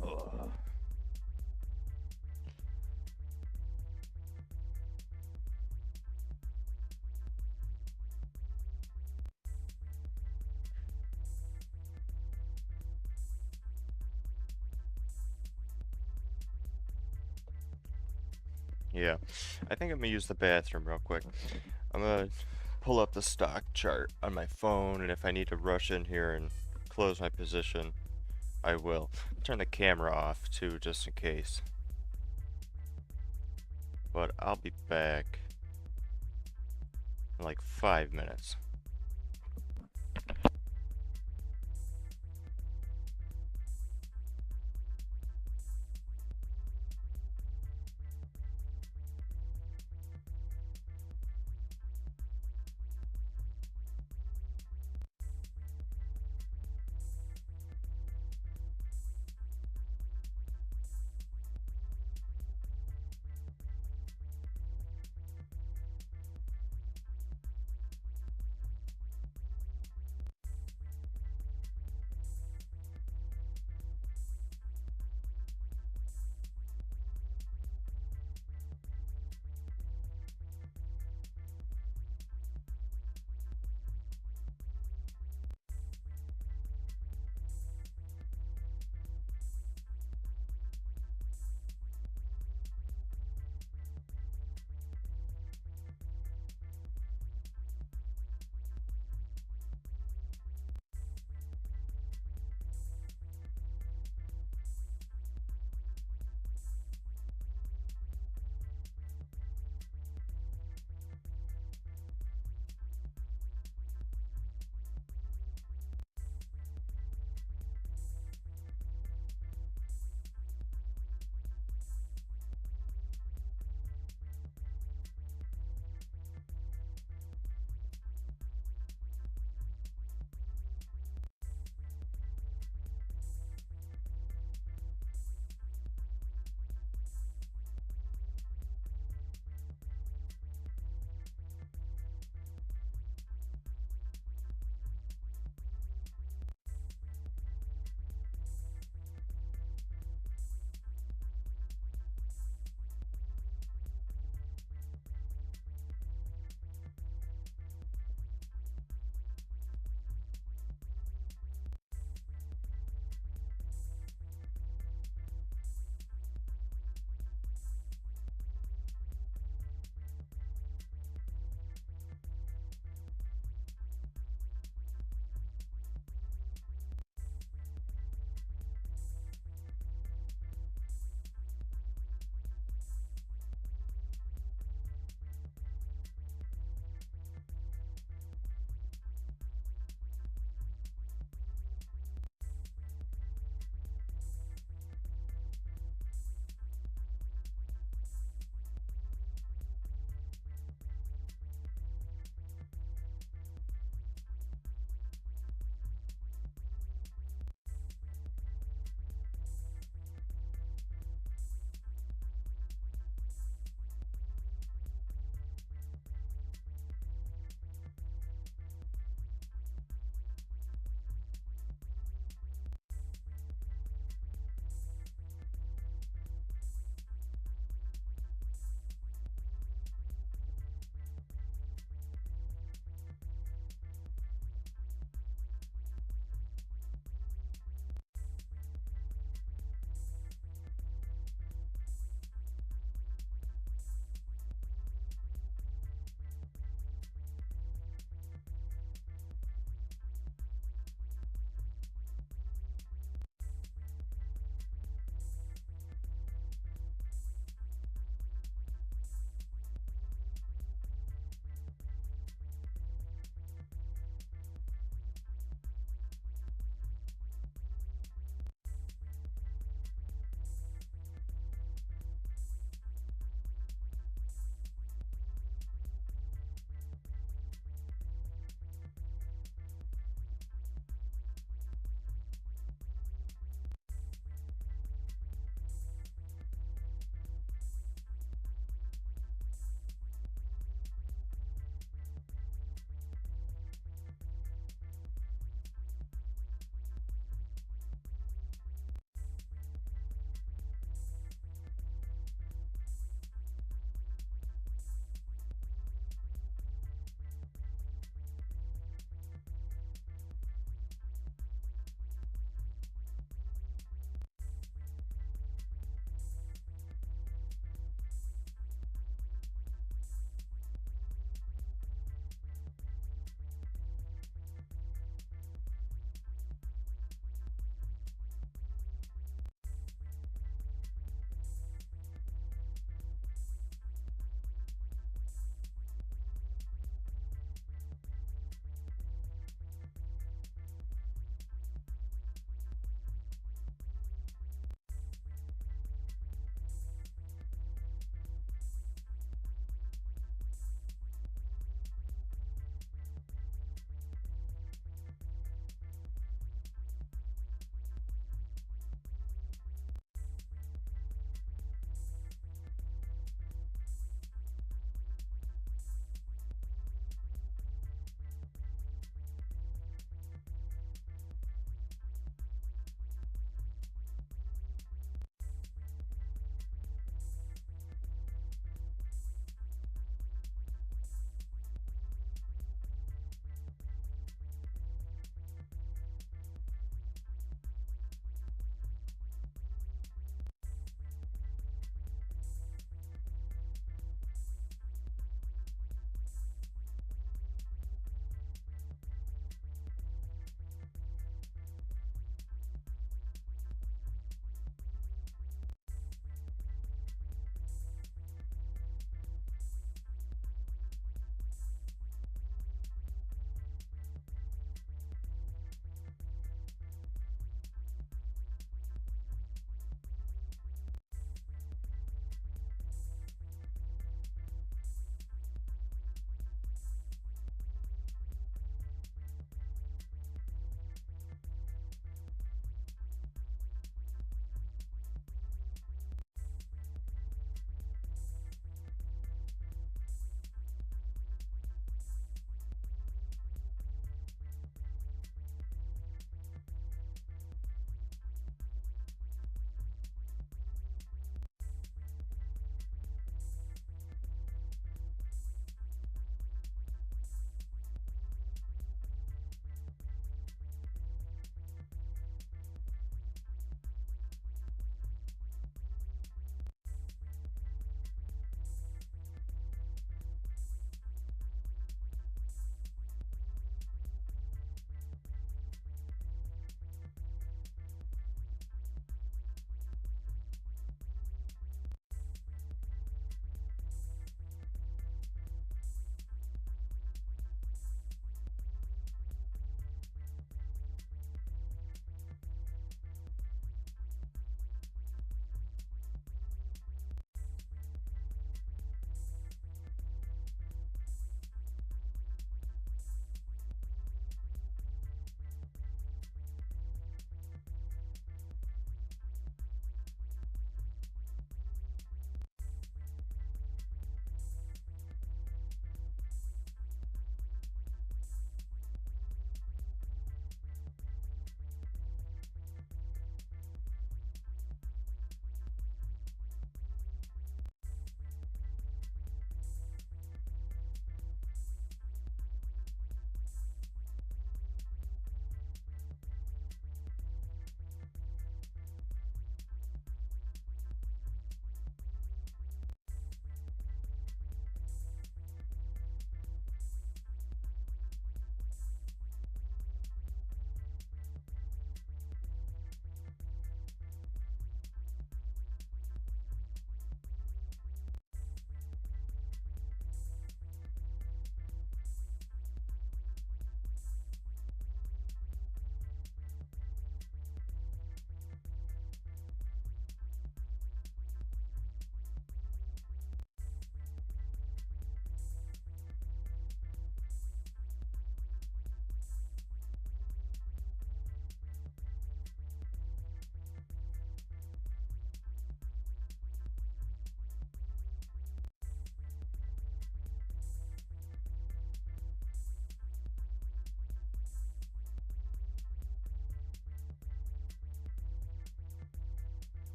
Oh. Yeah, I think I'm gonna use the bathroom real quick. I'm gonna pull up the stock chart on my phone, and if I need to rush in here and close my position, I will. Turn the camera off too, just in case. But I'll be back in like 5 minutes.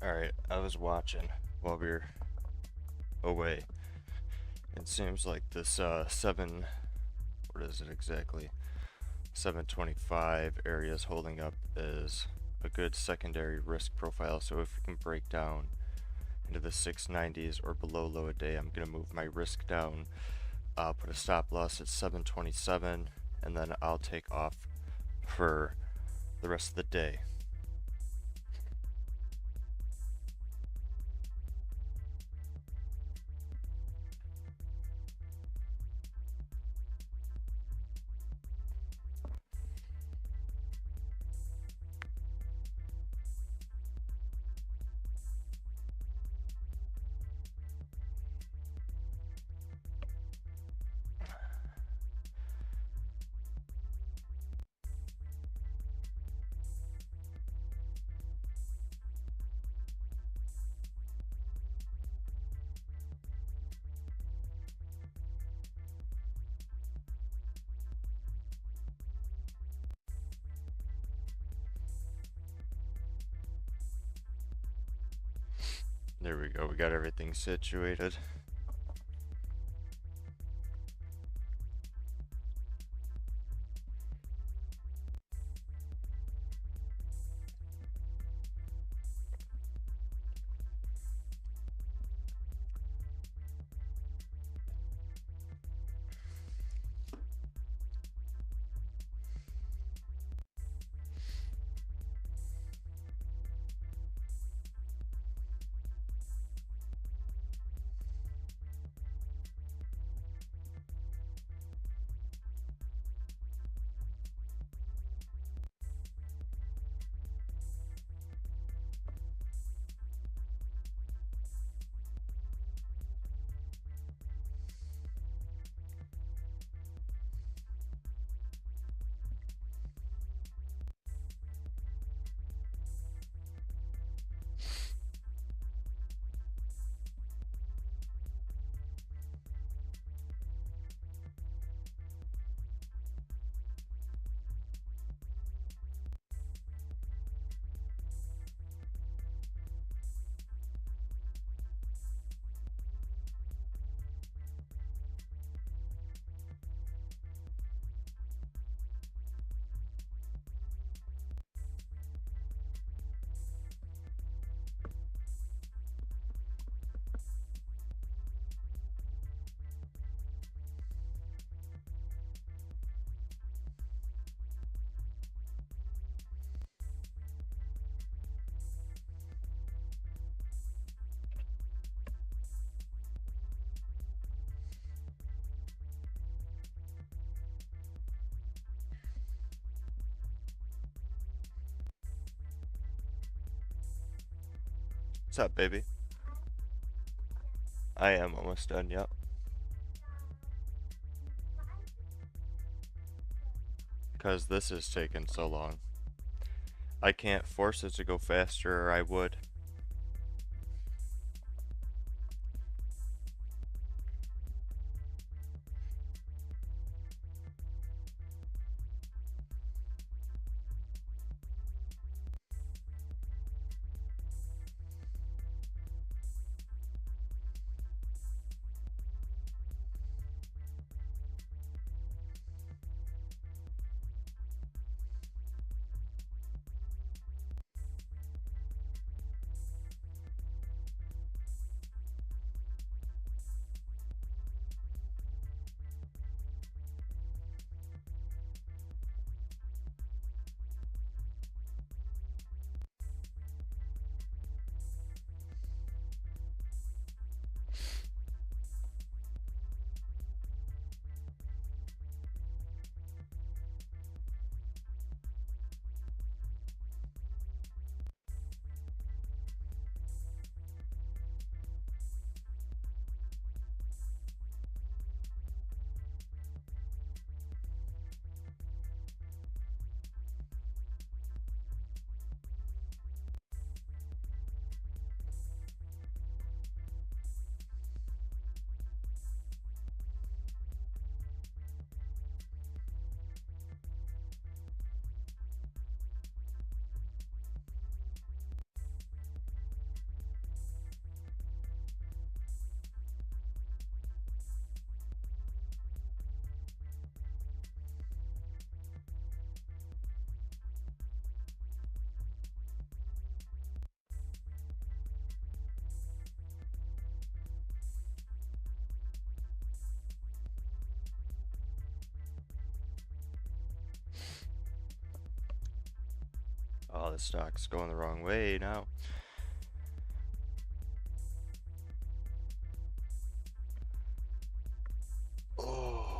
Alright, I was watching while we were away. It seems like this 7, what is it exactly? 725 area is holding up as a good secondary risk profile. So if we can break down into the 690s or below low a day, I'm going to move my risk down, put a stop loss at 727, and then I'll take off for the rest of the day. There we go, we got everything situated. What's up, baby? I am almost done, yep. Because this is taking so long. I can't force it to go faster, or I would. Oh, the stock's going the wrong way now. Oh.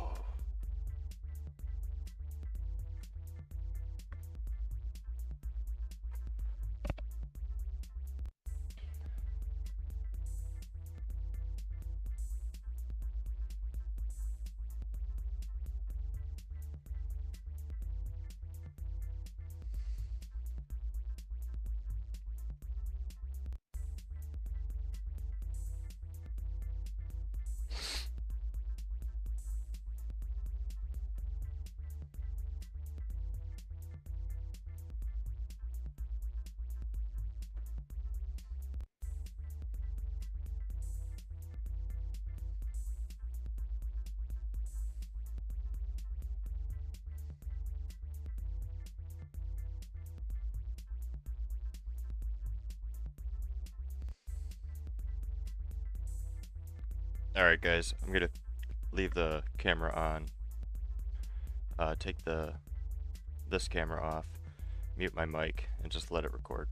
Alright guys, I'm gonna leave the camera on, take this camera off, mute my mic, and just let it record.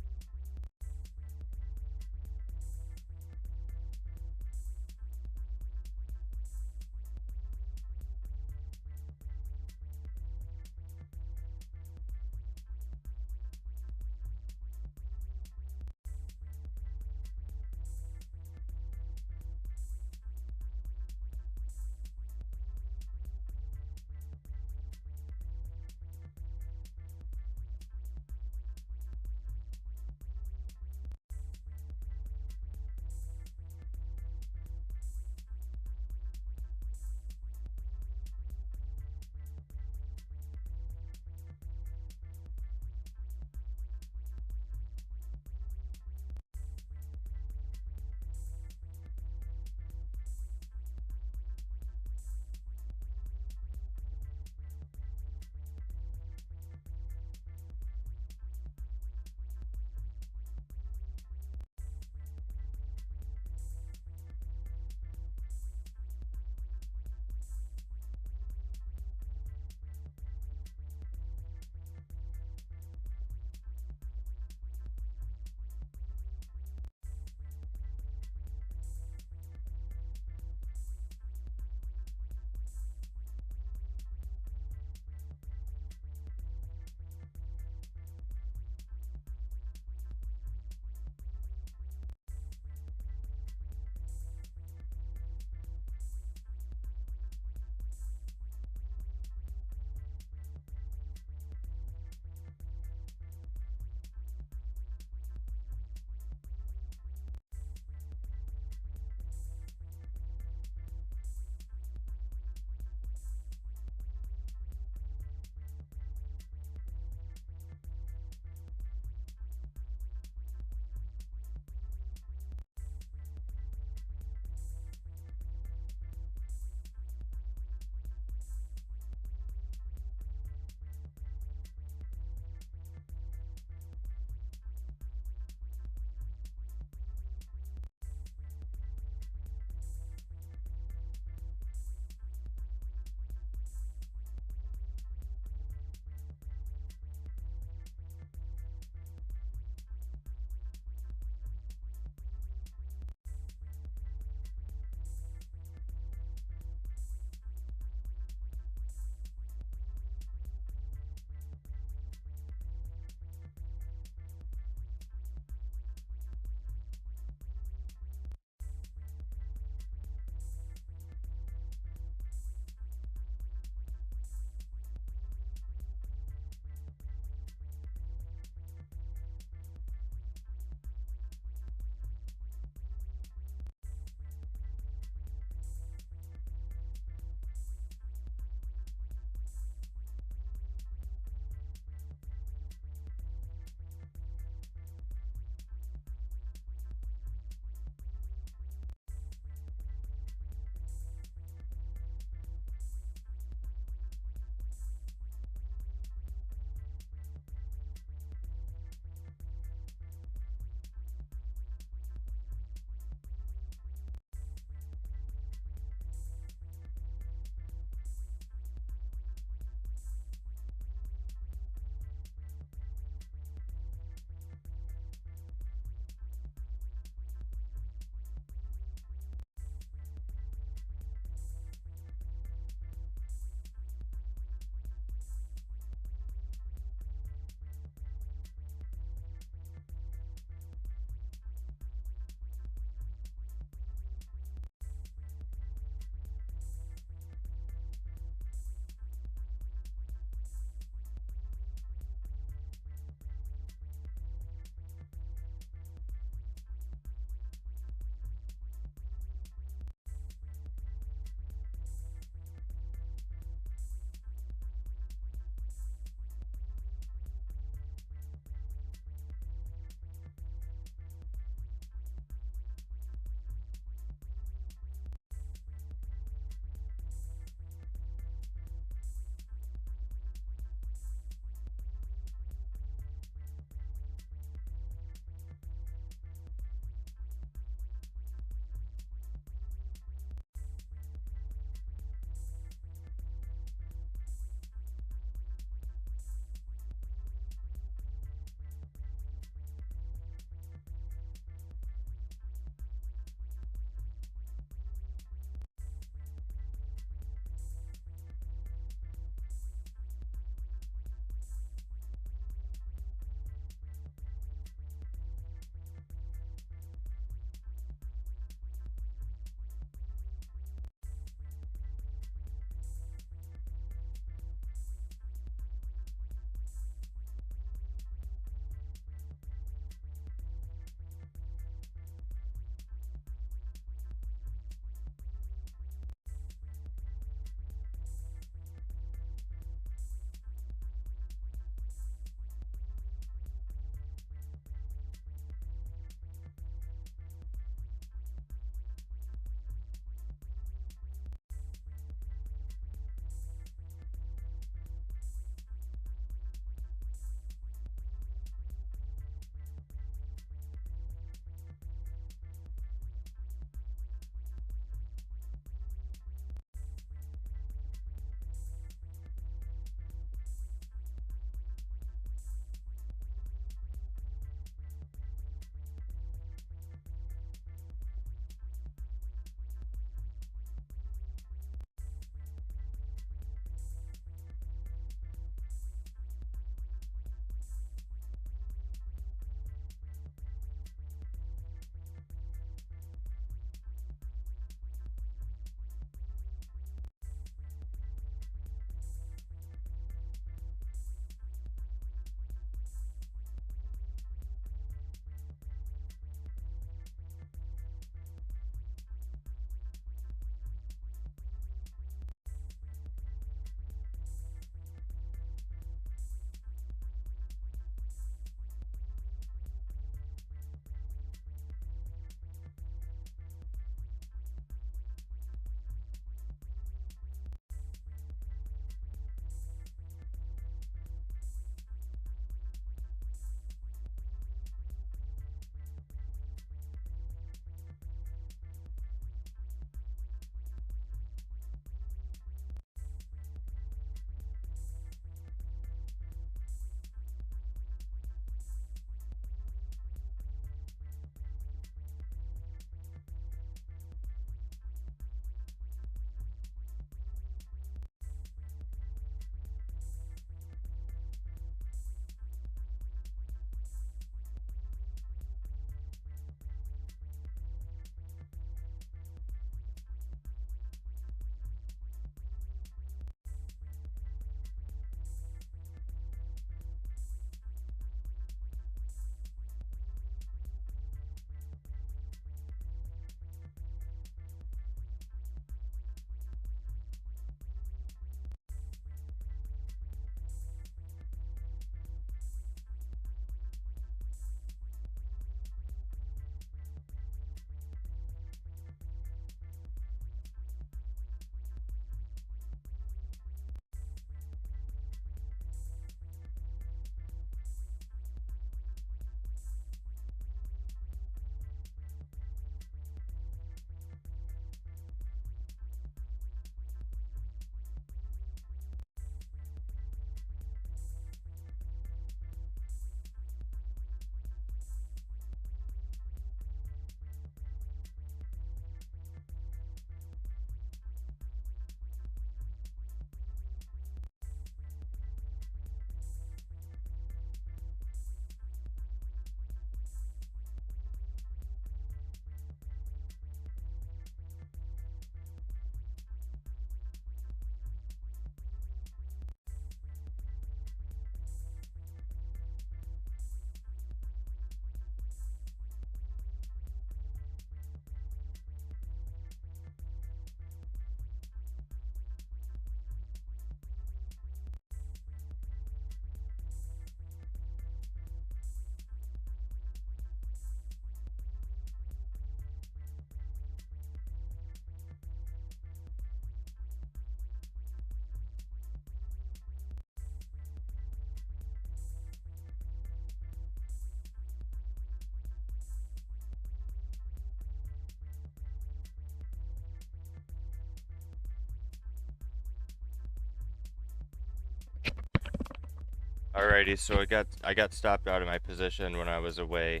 Alrighty, so I got stopped out of my position when I was away.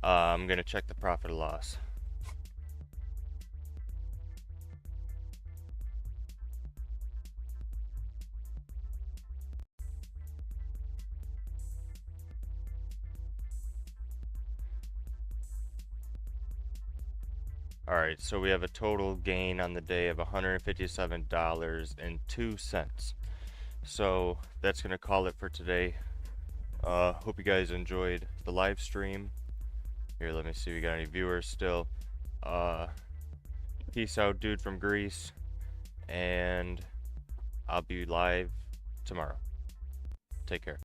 I'm gonna check the profit or loss. Alright, so we have a total gain on the day of $157.02. So that's gonna call it for today. Hope you guys enjoyed the live stream. Here, let me see, we got any viewers still. Peace out, dude from Greece, and I'll be live tomorrow. Take care.